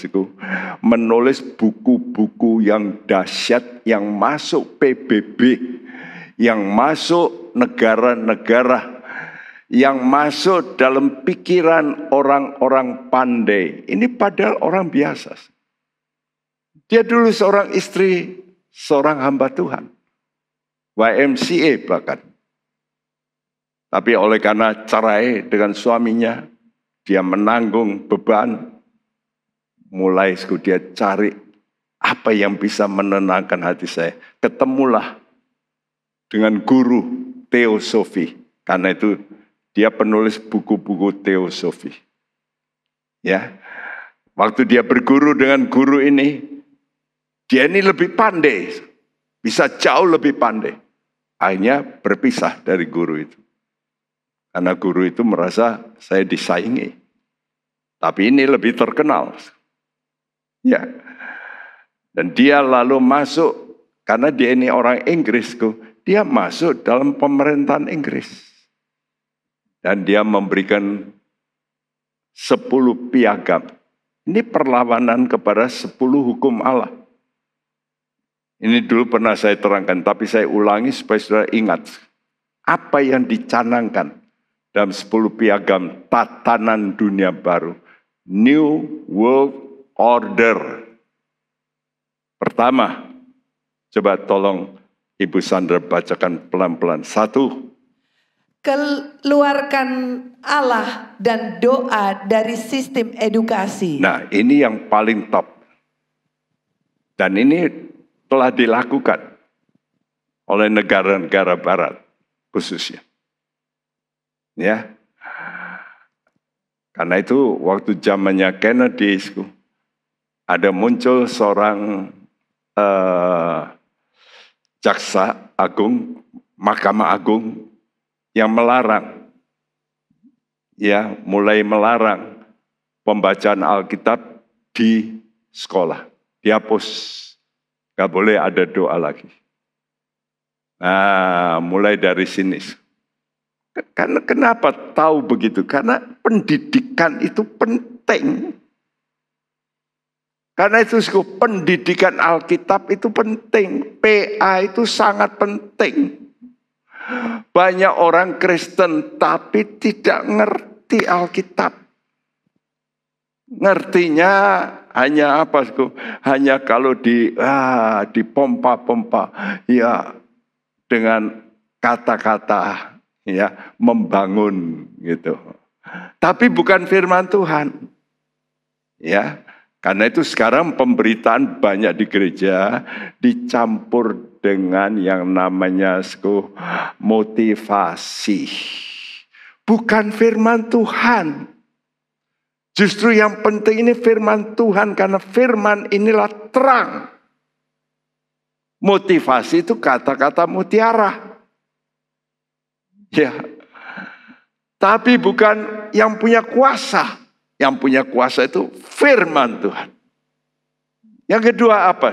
[SPEAKER 3] menulis buku-buku yang dahsyat, yang masuk PBB, yang masuk negara-negara, yang masuk dalam pikiran orang-orang pandai. Ini padahal orang biasa. Dia dulu seorang istri, seorang hamba Tuhan. YMCA bahkan. Tapi oleh karena cerai dengan suaminya, dia menanggung beban. Mulai dia cari apa yang bisa menenangkan hati saya. Ketemulah dengan guru teosofi. Karena itu dia penulis buku-buku teosofi. Ya. waktu dia berguru dengan guru ini, dia ini lebih pandai, bisa jauh lebih pandai. Akhirnya berpisah dari guru itu. Karena guru itu merasa saya disaingi. Tapi ini lebih terkenal. Ya. Dan dia lalu masuk, karena dia ini orang Inggris, dia masuk dalam pemerintahan Inggris. Dan dia memberikan 10 piagam. Ini perlawanan kepada 10 hukum Allah. Ini dulu pernah saya terangkan, tapi saya ulangi supaya saudara ingat. Apa yang dicanangkan dalam 10 piagam tatanan dunia baru. New World Order. Pertama, coba tolong Ibu Sandra bacakan pelan-pelan. 1.
[SPEAKER 4] Keluarkan Allah dan doa dari sistem edukasi.
[SPEAKER 3] Nah, ini yang paling top. Dan ini telah dilakukan oleh negara-negara barat khususnya. Ya. Karena itu waktu zamannya Kennedy ada muncul seorang jaksa agung, Mahkamah Agung yang melarang, ya, mulai melarang pembacaan Alkitab di sekolah, dihapus, gak boleh ada doa lagi. Nah, mulai dari sini. Karena kenapa tahu begitu? Karena pendidikan itu penting. Karena itu pendidikan Alkitab itu penting. PA itu sangat penting. Banyak orang Kristen tapi tidak ngerti Alkitab. Ngertinya hanya apa? Hanya kalau dipompa-pompa, ya, dengan kata-kata, ya, membangun gitu. Tapi bukan firman Tuhan. Ya. Karena itu sekarang pemberitaan banyak di gereja dicampur dengan yang namanya motivasi. Bukan firman Tuhan. Justru yang penting ini firman Tuhan, karena firman inilah terang. Motivasi itu kata-kata mutiara. Ya. Tapi bukan yang punya kuasa. Yang punya kuasa itu firman Tuhan. Yang kedua apa?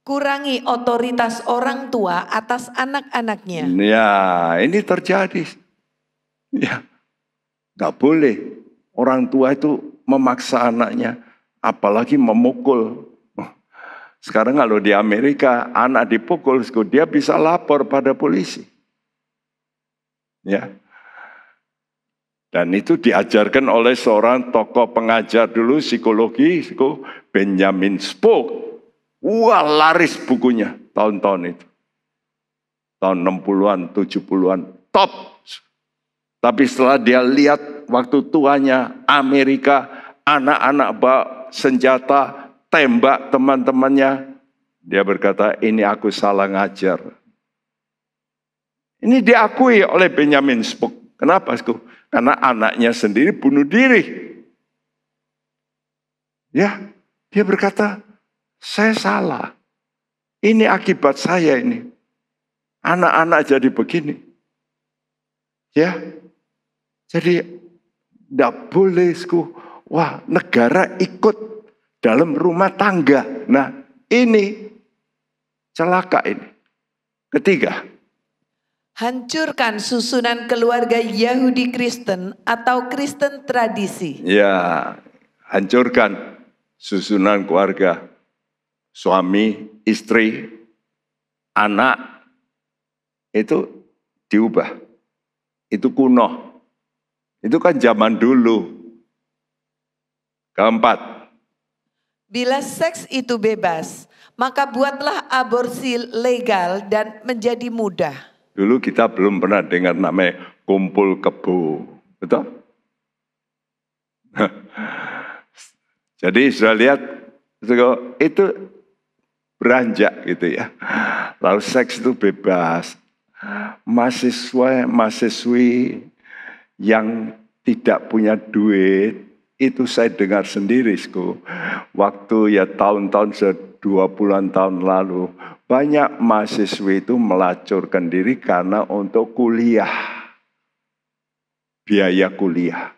[SPEAKER 4] Kurangi otoritas orang tua atas anak-anaknya.
[SPEAKER 3] Ya, ini terjadi. Ya, nggak boleh orang tua itu memaksa anaknya, apalagi memukul. Sekarang kalau di Amerika anak dipukul, dia bisa lapor pada polisi. Ya. Dan itu diajarkan oleh seorang tokoh pengajar dulu psikologi, Benjamin Spock. Wah, laris bukunya tahun-tahun itu. Tahun 60-an, 70-an, top. Tapi setelah dia lihat waktu tuanya Amerika, anak-anak bawa senjata, tembak teman-temannya, dia berkata, ini aku salah ngajar. Ini diakui oleh Benjamin Spock. Kenapa? Karena anaknya sendiri bunuh diri. Ya, dia berkata, saya salah. Ini akibat saya ini. Anak-anak jadi begini. Ya, jadi tidak boleh. Wah, negara ikut dalam rumah tangga. Nah, ini celaka ini. Ketiga.
[SPEAKER 4] Hancurkan susunan keluarga Yahudi Kristen atau Kristen tradisi.
[SPEAKER 3] Ya, hancurkan susunan keluarga. Suami, istri, anak. Itu diubah. Itu kuno. Itu kan zaman dulu. Keempat.
[SPEAKER 4] Bila seks itu bebas, maka buatlah aborsi legal dan menjadi mudah.
[SPEAKER 3] Dulu kita belum pernah dengar namanya kumpul kebo, betul? Jadi sudah lihat itu beranjak gitu ya. Lalu seks itu bebas. Mahasiswi yang tidak punya duit itu saya dengar sendiri, waktu ya tahun-tahun 20-an tahun lalu, banyak mahasiswa itu melacurkan diri karena untuk kuliah, biaya kuliah.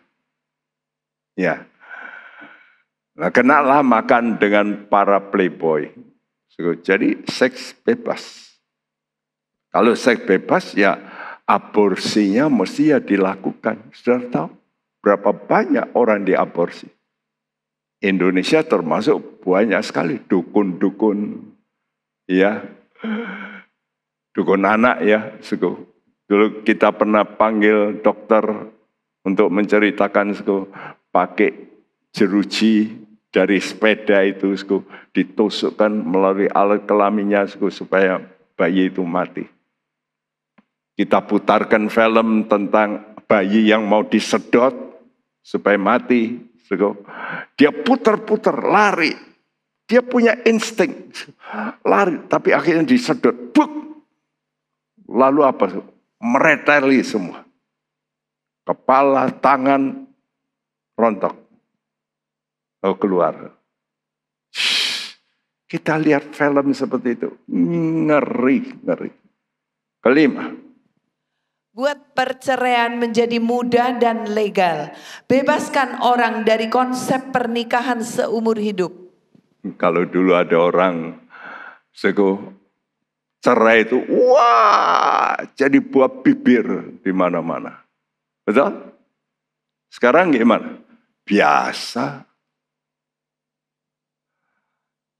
[SPEAKER 3] Ya, nah kenalah makan dengan para playboy. Jadi seks bebas. Kalau seks bebas ya aborsinya mesti ya dilakukan. Sudah tahu berapa banyak orang diaborsi? Indonesia termasuk banyak sekali dukun-dukun, ya, dukun anak ya. Dulu kita pernah panggil dokter untuk menceritakan, pakai jeruji dari sepeda itu, ditusukkan melalui alat kelaminnya, supaya bayi itu mati. Kita putarkan film tentang bayi yang mau disedot supaya mati. Dia putar-putar, lari. Dia punya insting, lari. Tapi akhirnya disedot. Buk! Lalu apa? Mereteli semua. Kepala, tangan, rontok. Lalu keluar. Kita lihat film seperti itu. Ngeri, ngeri. Kelima.
[SPEAKER 4] Buat perceraian menjadi mudah dan legal. Bebaskan orang dari konsep pernikahan seumur hidup.
[SPEAKER 3] Kalau dulu ada orang cerai itu, wah, jadi buah bibir di mana-mana. Betul? Sekarang gimana? Biasa.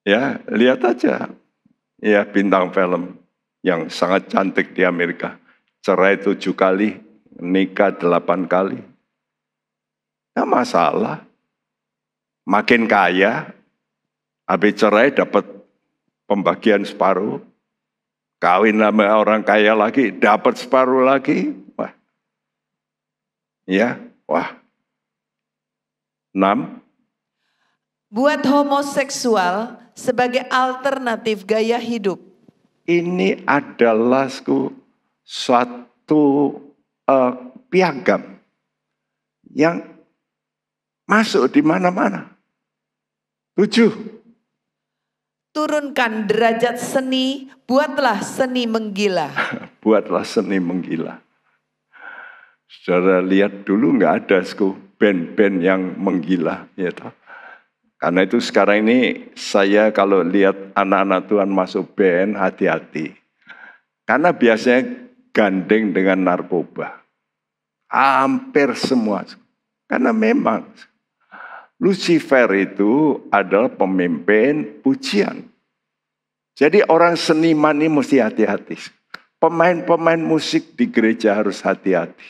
[SPEAKER 3] Ya, lihat aja. Ya, bintang film yang sangat cantik di Amerika. Cerai 7 kali, nikah 8 kali. Nggak masalah. Makin kaya, habis cerai dapat pembagian separuh. Kawin sama orang kaya lagi, dapat separuh lagi. Wah. Ya, wah. 6.
[SPEAKER 4] Buat homoseksual sebagai alternatif gaya hidup.
[SPEAKER 3] Ini adalah suatu piagam yang masuk di mana-mana. 7.
[SPEAKER 4] Turunkan derajat seni, buatlah seni menggila.
[SPEAKER 3] Buatlah seni menggila. Saudara lihat dulu nggak ada band-band yang menggila, ya toh. Karena itu sekarang ini saya kalau lihat anak-anak Tuhan masuk band, hati-hati. Karena biasanya gandeng dengan narkoba. Hampir semua. Karena memang Lucifer itu adalah pemimpin pujian. Jadi orang seniman ini mesti hati-hati. Pemain-pemain musik di gereja harus hati-hati.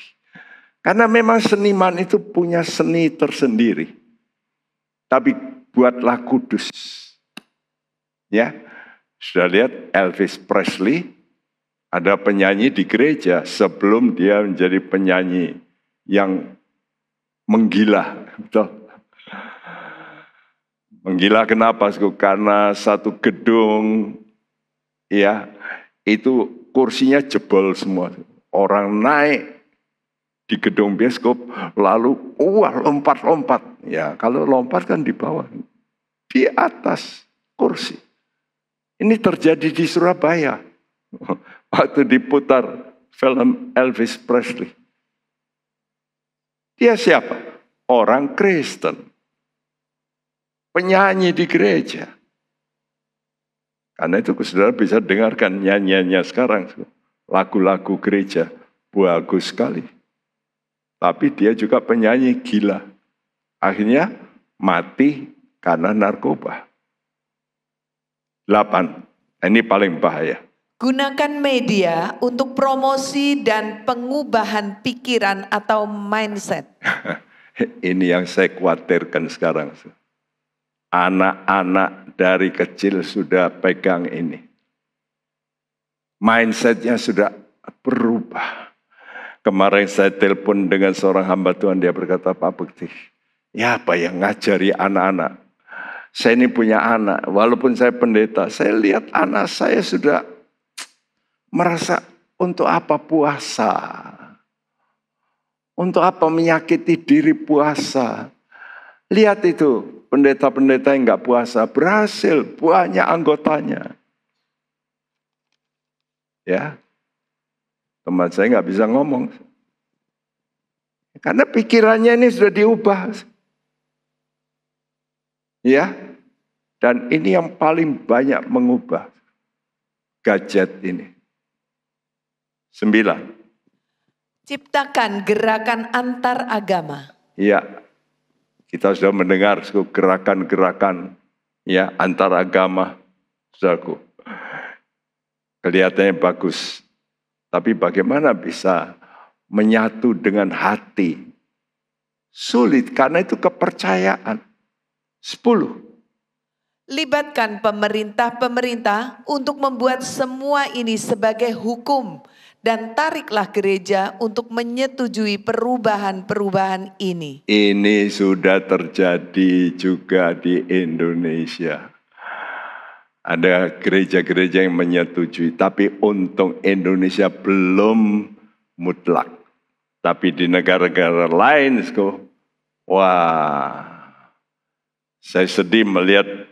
[SPEAKER 3] Karena memang seniman itu punya seni tersendiri. Tapi buatlah kudus. Ya, sudah lihat Elvis Presley? Ada penyanyi di gereja sebelum dia menjadi penyanyi yang menggila. Betul. Menggila kenapa? Karena satu gedung, ya, itu kursinya jebol semua. Orang naik di gedung bioskop, lalu lompat-lompat. Ya, kalau lompat kan di bawah, di atas kursi. Ini terjadi di Surabaya. Waktu diputar film Elvis Presley. Dia siapa? Orang Kristen. Penyanyi di gereja. Karena itu saudara bisa dengarkan nyanyiannya sekarang. Lagu-lagu gereja. Bagus sekali. Tapi dia juga penyanyi gila. Akhirnya mati karena narkoba. 8. Ini paling bahaya.
[SPEAKER 4] Gunakan media untuk promosi dan pengubahan pikiran atau mindset.
[SPEAKER 3] Ini yang saya khawatirkan sekarang. Anak-anak dari kecil sudah pegang ini. Mindsetnya sudah berubah. Kemarin saya telepon dengan seorang hamba Tuhan, dia berkata, Pak Bekti, ya apa yang ngajari anak-anak? Saya ini punya anak, walaupun saya pendeta, saya lihat anak saya sudah merasa untuk apa puasa? Untuk apa menyakiti diri puasa? Lihat itu, pendeta-pendeta yang nggak puasa berhasil, banyak anggotanya. Ya, teman saya nggak bisa ngomong. Karena pikirannya ini sudah diubah. Ya, dan ini yang paling banyak mengubah gadget ini. 9.
[SPEAKER 4] Ciptakan gerakan antar agama.
[SPEAKER 3] Ya, kita sudah mendengar gerakan-gerakan ya antar agama, saudaraku. Kelihatannya bagus, tapi bagaimana bisa menyatu dengan hati? Sulit, karena itu kepercayaan. 10.
[SPEAKER 4] Libatkan pemerintah-pemerintah untuk membuat semua ini sebagai hukum dan tariklah gereja untuk menyetujui perubahan-perubahan ini.
[SPEAKER 3] Ini sudah terjadi juga di Indonesia. Ada gereja-gereja yang menyetujui, tapi untung Indonesia belum mutlak. Tapi di negara-negara lain, wah, saya sedih melihat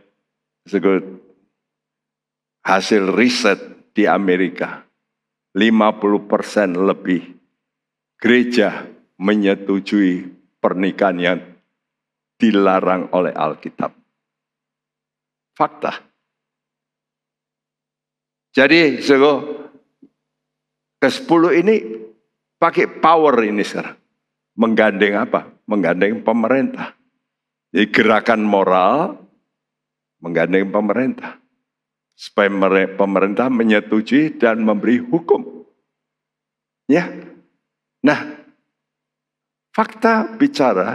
[SPEAKER 3] hasil riset di Amerika. 50% lebih gereja menyetujui pernikahan yang dilarang oleh Alkitab. Fakta. Jadi ke-10 ini pakai power ini sekarang. Menggandeng apa? Menggandeng pemerintah. Jadi gerakan moral menggandeng pemerintah. Supaya pemerintah menyetujui dan memberi hukum. Ya. Nah, fakta bicara,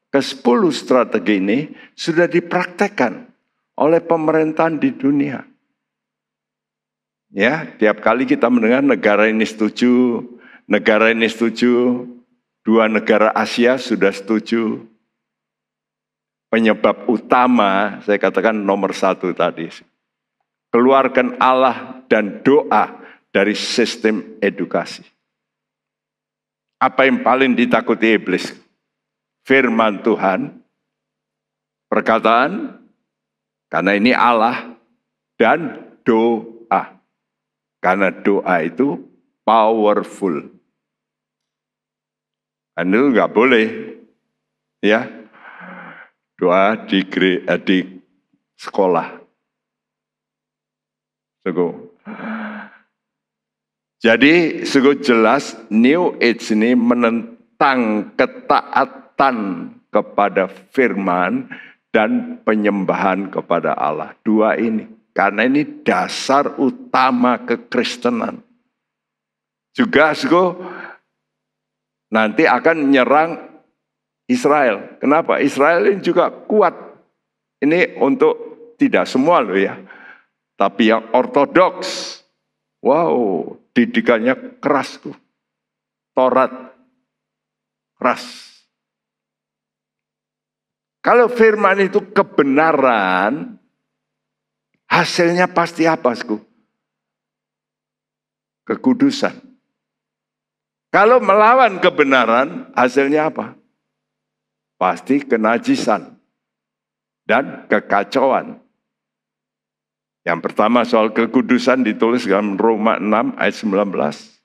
[SPEAKER 3] ke-10 strategi ini sudah dipraktekkan oleh pemerintahan di dunia. Ya, tiap kali kita mendengar negara ini setuju, negara ini setuju, 2 negara Asia sudah setuju. Penyebab utama, saya katakan nomor 1 tadi. Keluarkan Allah dan doa dari sistem edukasi. Apa yang paling ditakuti iblis? Firman Tuhan, perkataan, karena ini Allah, dan doa. Karena doa itu powerful. Anda nggak boleh, ya, doa di sekolah. Jadi jelas New Age ini menentang ketaatan kepada firman dan penyembahan kepada Allah. 2 ini. Karena ini dasar utama kekristenan. Juga nanti akan menyerang Israel. Kenapa? Israel ini juga kuat. Ini untuk tidak semua loh ya. Tapi yang ortodoks. Wow, didikannya keras tuh. Taurat keras. Kalau firman itu kebenaran, hasilnya pasti apa, kekudusan. Kalau melawan kebenaran, hasilnya apa? Pasti kenajisan dan kekacauan. Yang pertama soal kekudusan ditulis dalam Roma 6 ayat 19.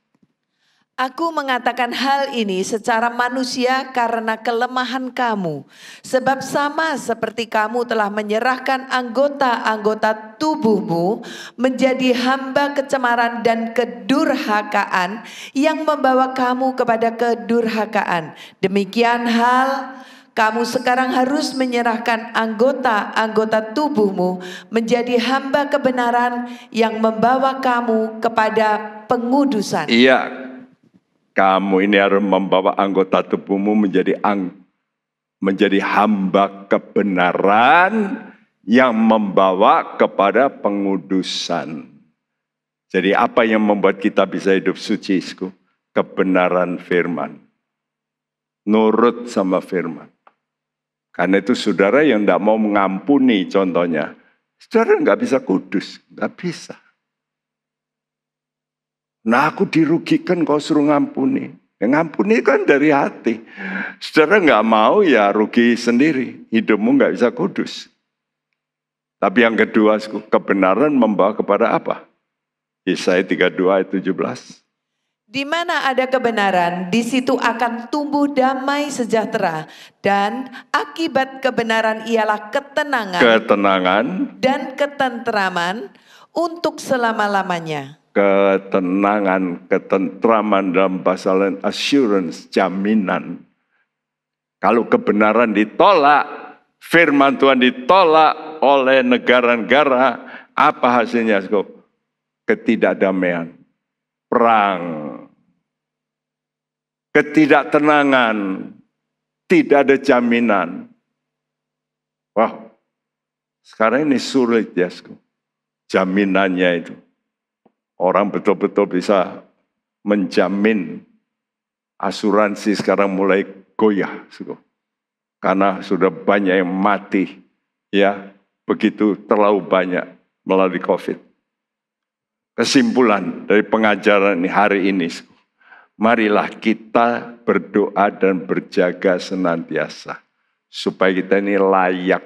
[SPEAKER 4] Aku mengatakan hal ini secara manusia karena kelemahan kamu. Sebab sama seperti kamu telah menyerahkan anggota-anggota tubuhmu menjadi hamba kecemaran dan kedurhakaan yang membawa kamu kepada kedurhakaan. Demikian hal kamu sekarang harus menyerahkan anggota-anggota tubuhmu menjadi hamba kebenaran yang membawa kamu kepada pengudusan.
[SPEAKER 3] Iya. Kamu ini harus membawa anggota tubuhmu menjadi hamba kebenaran yang membawa kepada pengudusan. Jadi apa yang membuat kita bisa hidup suci? Kebenaran firman. Nurut sama firman. Karena itu saudara yang tidak mau mengampuni contohnya. Saudara nggak bisa kudus. Nggak bisa. Nah aku dirugikan kau suruh ngampuni. Yang ngampuni kan dari hati. Saudara nggak mau ya rugi sendiri. Hidupmu nggak bisa kudus. Tapi yang kedua, kebenaran membawa kepada apa? Yesaya 32 ayat 17.
[SPEAKER 4] Di mana ada kebenaran, di situ akan tumbuh damai sejahtera. Dan akibat kebenaran ialah ketenangan dan ketenteraman untuk selama-lamanya.
[SPEAKER 3] Ketenangan, ketentraman dalam bahasa lain assurance, jaminan. Kalau kebenaran ditolak, firman Tuhan ditolak oleh negara-negara, apa hasilnya? Ketidakdamaian, perang, ketidaktenangan, tidak ada jaminan. Wah, sekarang ini sulit ya, jaminannya itu. Orang betul-betul bisa menjamin. Asuransi sekarang mulai goyah. Karena sudah banyak yang mati. Ya, begitu terlalu banyak melalui COVID. Kesimpulan dari pengajaran hari ini. Marilah kita berdoa dan berjaga senantiasa. Supaya kita ini layak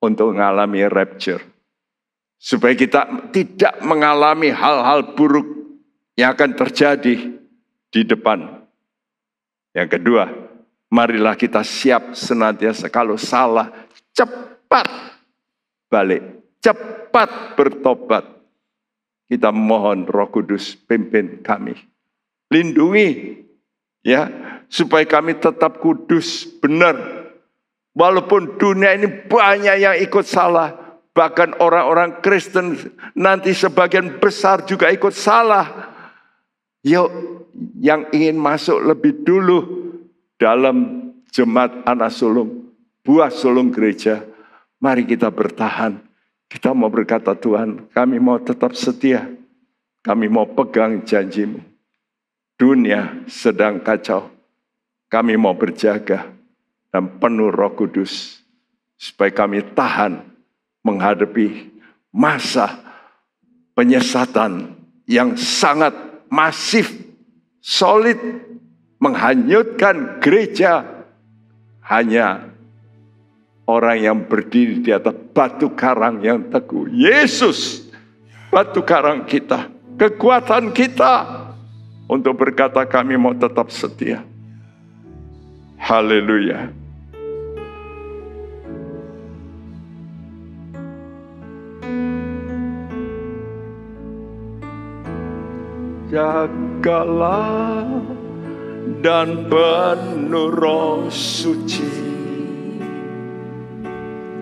[SPEAKER 3] untuk mengalami rapture. Supaya kita tidak mengalami hal-hal buruk yang akan terjadi di depan. Yang kedua, marilah kita siap senantiasa. Kalau salah, cepat balik. Cepat bertobat. Kita mohon Roh Kudus pimpin kami. Lindungi. Ya, supaya kami tetap kudus, benar. Walaupun dunia ini banyak yang ikut salah. Bahkan orang-orang Kristen nanti sebagian besar juga ikut salah. Yuk, yang ingin masuk lebih dulu dalam jemaat anak sulung, buah sulung gereja, mari kita bertahan. Kita mau berkata, Tuhan, kami mau tetap setia. Kami mau pegang janji-Mu. Dunia sedang kacau. Kami mau berjaga dan penuh Roh Kudus supaya kami tahan menghadapi masa penyesatan yang sangat masif, solid, menghanyutkan gereja. Hanya orang yang berdiri di atas batu karang yang teguh. Yesus, batu karang kita, kekuatan kita untuk berkata kami mau tetap setia. Haleluya. Jagalah dan penuh Roh Suci.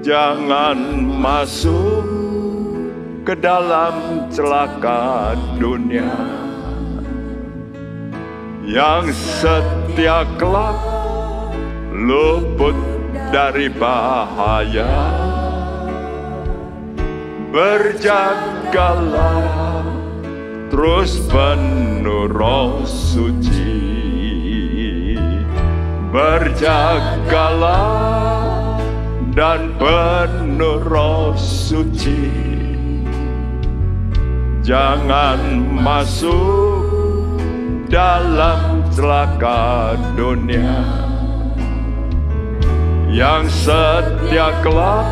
[SPEAKER 3] Jangan masuk ke dalam celaka dunia. Yang setia kelak luput dari bahaya. Berjagalah terus penuh Roh Suci. Berjagalah dan penuh Roh Suci. Jangan masuk dalam celaka dunia. Yang setia kelak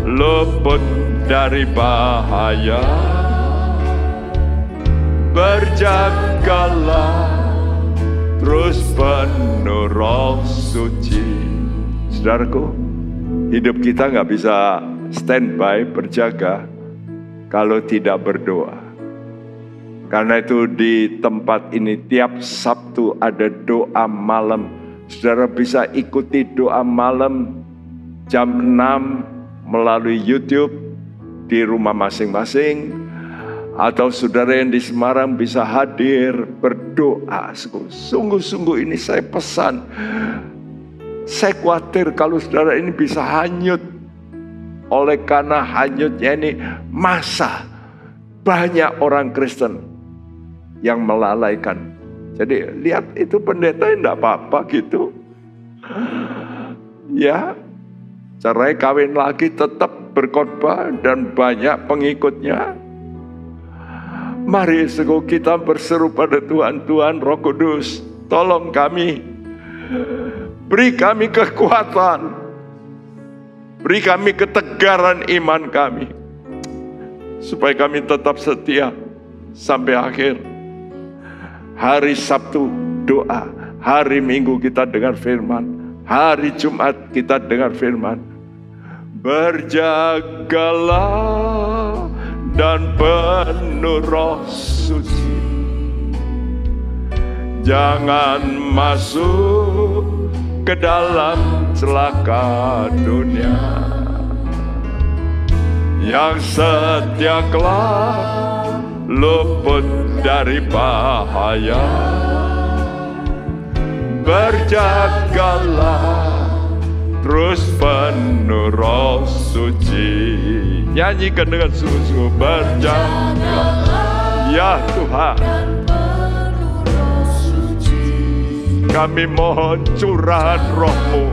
[SPEAKER 3] luput dari bahaya. Berjagalah terus penuh Roh Suci. Saudaraku, hidup kita gak bisa standby berjaga kalau tidak berdoa. Karena itu di tempat ini tiap Sabtu ada doa malam. Saudara bisa ikuti doa malam jam 6 melalui YouTube di rumah masing-masing. Atau saudara yang di Semarang bisa hadir berdoa. Sungguh-sungguh ini saya pesan. Saya khawatir kalau saudara ini bisa hanyut. Oleh karena hanyutnya ini masa banyak orang Kristen yang melalaikan. Jadi lihat itu pendeta enggak apa-apa gitu. Ya, cerai kawin lagi tetap berkhotbah dan banyak pengikutnya. Mari kita berseru pada Tuhan. Tuhan Roh Kudus, tolong kami. Beri kami kekuatan. Beri kami ketegaran iman kami. Supaya kami tetap setia sampai akhir. Hari Sabtu doa, hari Minggu kita dengar firman, hari Jumat kita dengar firman. Berjagalah dan penuh Roh Suci. Jangan masuk ke dalam celaka dunia. Yang setia kelak luput dari bahaya. Berjagalah terus penuh Roh Suci. Nyanyikan dengan sungguh-sungguh. Berjagalah ya Tuhan. Kami mohon curahan Roh-Mu.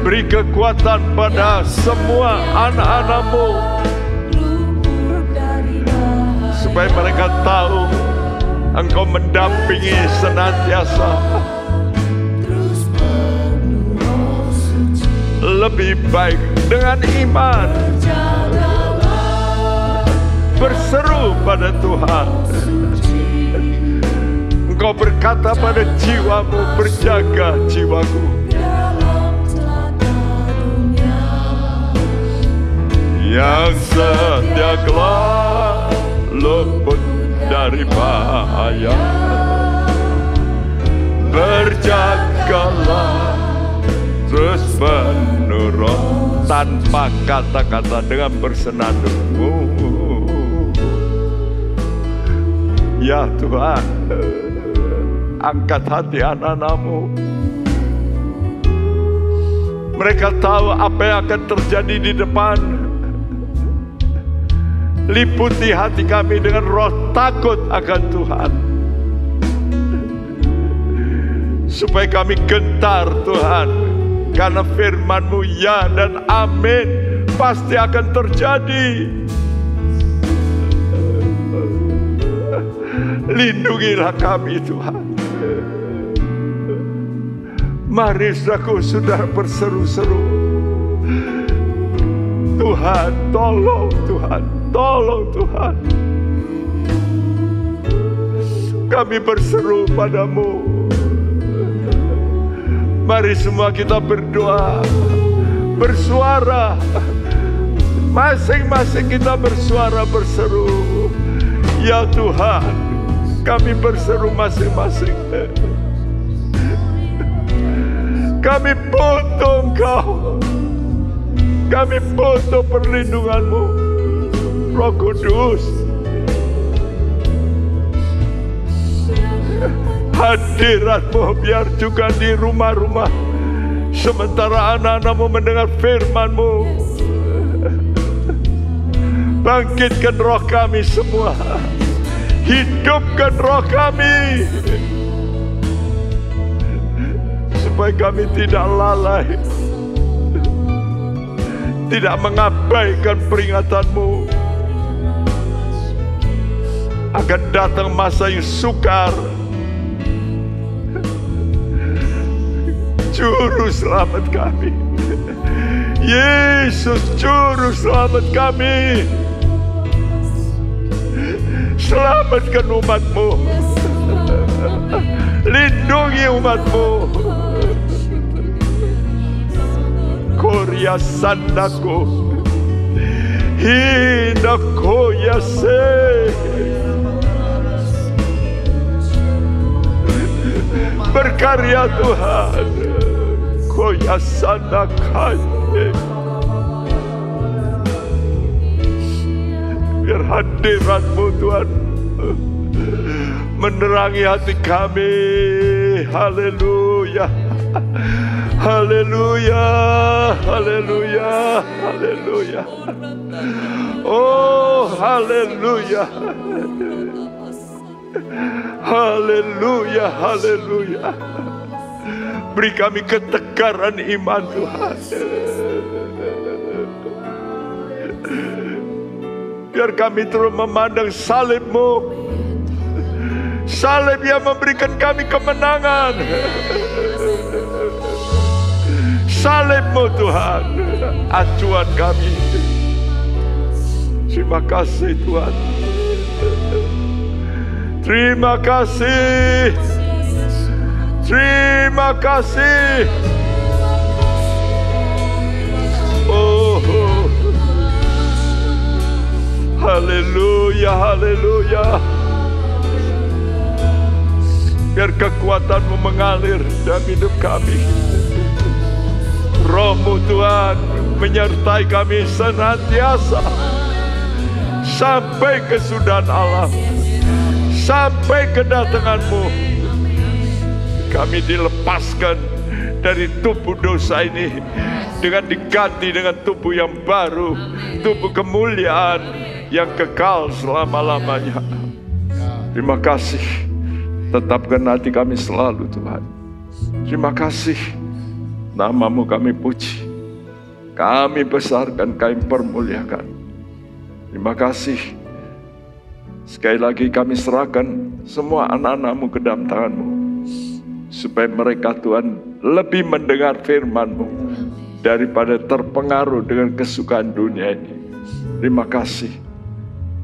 [SPEAKER 3] Beri kekuatan pada semua anak-anak-Mu, supaya mereka tahu Engkau mendampingi senantiasa. Lebih baik dengan iman berseru pada Tuhan. Engkau berkata pada jiwamu, berjaga jiwaku. Yang setia kelak luput dari bahaya. Berjagalah terus penuh Roh, tanpa kata-kata, dengan bersenandung. Ya Tuhan, angkat hati anak-anak-Mu. Mereka tahu apa yang akan terjadi di depan. Liputi hati kami dengan roh takut akan Tuhan, supaya kami gentar Tuhan, karena firman-Mu ya dan amin pasti akan terjadi. Lindungilah kami Tuhan. Mari saudara berseru-seru. Tuhan, tolong Tuhan, tolong Tuhan. Kami berseru padamu. Mari semua kita berdoa, bersuara. Masing-masing kita bersuara, berseru. Ya Tuhan, kami berseru masing-masing. Kami butuh Engkau. Kami butuh perlindungan-Mu, Roh Kudus. Hadirat-Mu biar juga di rumah-rumah, sementara anak-anak-Mu mendengar firman-Mu. Bangkitkan roh kami semua. Hidupkan roh kami, supaya kami tidak lalai, tidak mengabaikan peringatan-Mu. Akan datang masa yang sukar. Juru selamat kami, Yesus, juru selamat kami. Selamatkan umat-Mu, lindungi umat-Mu. Korea sandaku, hinako yase. Berkarya Tuhan, koya sandakai. Biar hadirat-Mu Tuhan menerangi hati kami. Haleluya, haleluya, haleluya, haleluya. Oh, haleluya, haleluya, haleluya. Beri kami ketegaran iman Tuhan. Biar kami terus memandang salib-Mu. Salib yang memberikan kami kemenangan. Salib-Mu Tuhan, acuan kami. Terima kasih Tuhan. Terima kasih. Terima kasih. Oh, haleluya, haleluya. Biar kekuatan-Mu mengalir dalam hidup kami. Roh-Mu Tuhan menyertai kami senantiasa sampai kesudahan alam, sampai kedatangan-Mu. Kami dilepaskan dari tubuh dosa ini dengan diganti dengan tubuh yang baru, tubuh kemuliaan yang kekal selama-lamanya. Terima kasih. Tetapkan hati kami selalu Tuhan. Terima kasih. Nama-Mu kami puji. Kami besarkan, kami permuliakan. Terima kasih. Sekali lagi kami serahkan semua anak-anak-Mu ke dalam tangan-Mu. Supaya mereka Tuhan lebih mendengar firman-Mu daripada terpengaruh dengan kesukaan dunia ini. Terima kasih.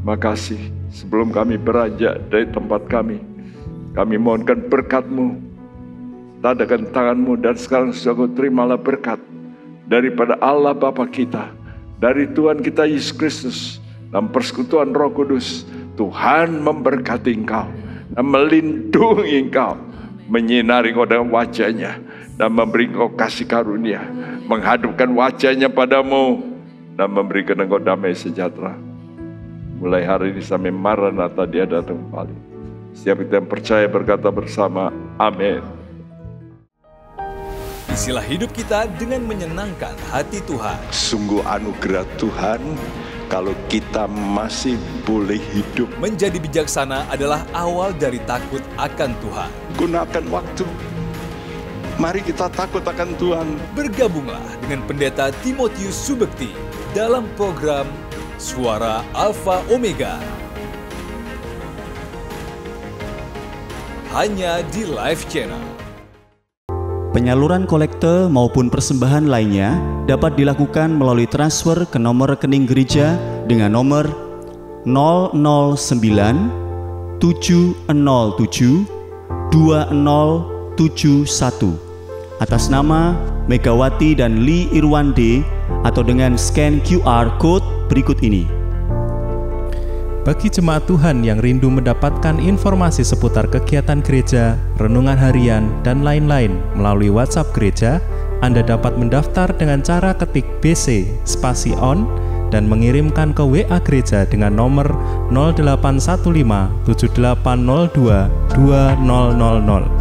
[SPEAKER 3] Terima kasih. Sebelum kami beranjak dari tempat kami mohonkan berkat-Mu, tadakan tangan-Mu, dan sekarang Saudara terimalah berkat daripada Allah Bapa kita, dari Tuhan kita Yesus Kristus, dalam persekutuan Roh Kudus. Tuhan memberkati engkau dan melindungi engkau, menyinari engkau dengan wajah-Nya dan memberi engkau kasih karunia, menghadapkan wajah-Nya padamu dan memberikan engkau damai sejahtera. Mulai hari ini sampai Maranatha Dia datang kembali. Setiap kita yang percaya berkata bersama, amin.
[SPEAKER 5] Isilah hidup kita dengan menyenangkan hati Tuhan.
[SPEAKER 3] Sungguh anugerah Tuhan kalau kita masih boleh hidup.
[SPEAKER 5] Menjadi bijaksana adalah awal dari takut akan Tuhan.
[SPEAKER 3] Gunakan waktu. Mari kita takut akan Tuhan.
[SPEAKER 5] Bergabunglah dengan Pendeta Timotius Subekti dalam program Suara Alfa Omega. Hanya di Live Channel.
[SPEAKER 6] Penyaluran kolekte maupun persembahan lainnya dapat dilakukan melalui transfer ke nomor rekening gereja dengan nomor 009 707 2071 atas nama Megawati dan Lee Irwande atau dengan scan QR Code berikut ini. Bagi jemaat Tuhan yang rindu mendapatkan informasi seputar kegiatan gereja, renungan harian, dan lain-lain melalui WhatsApp gereja, Anda dapat mendaftar dengan cara ketik BC spasi on dan mengirimkan ke WA gereja dengan nomor 0815 7802 2000.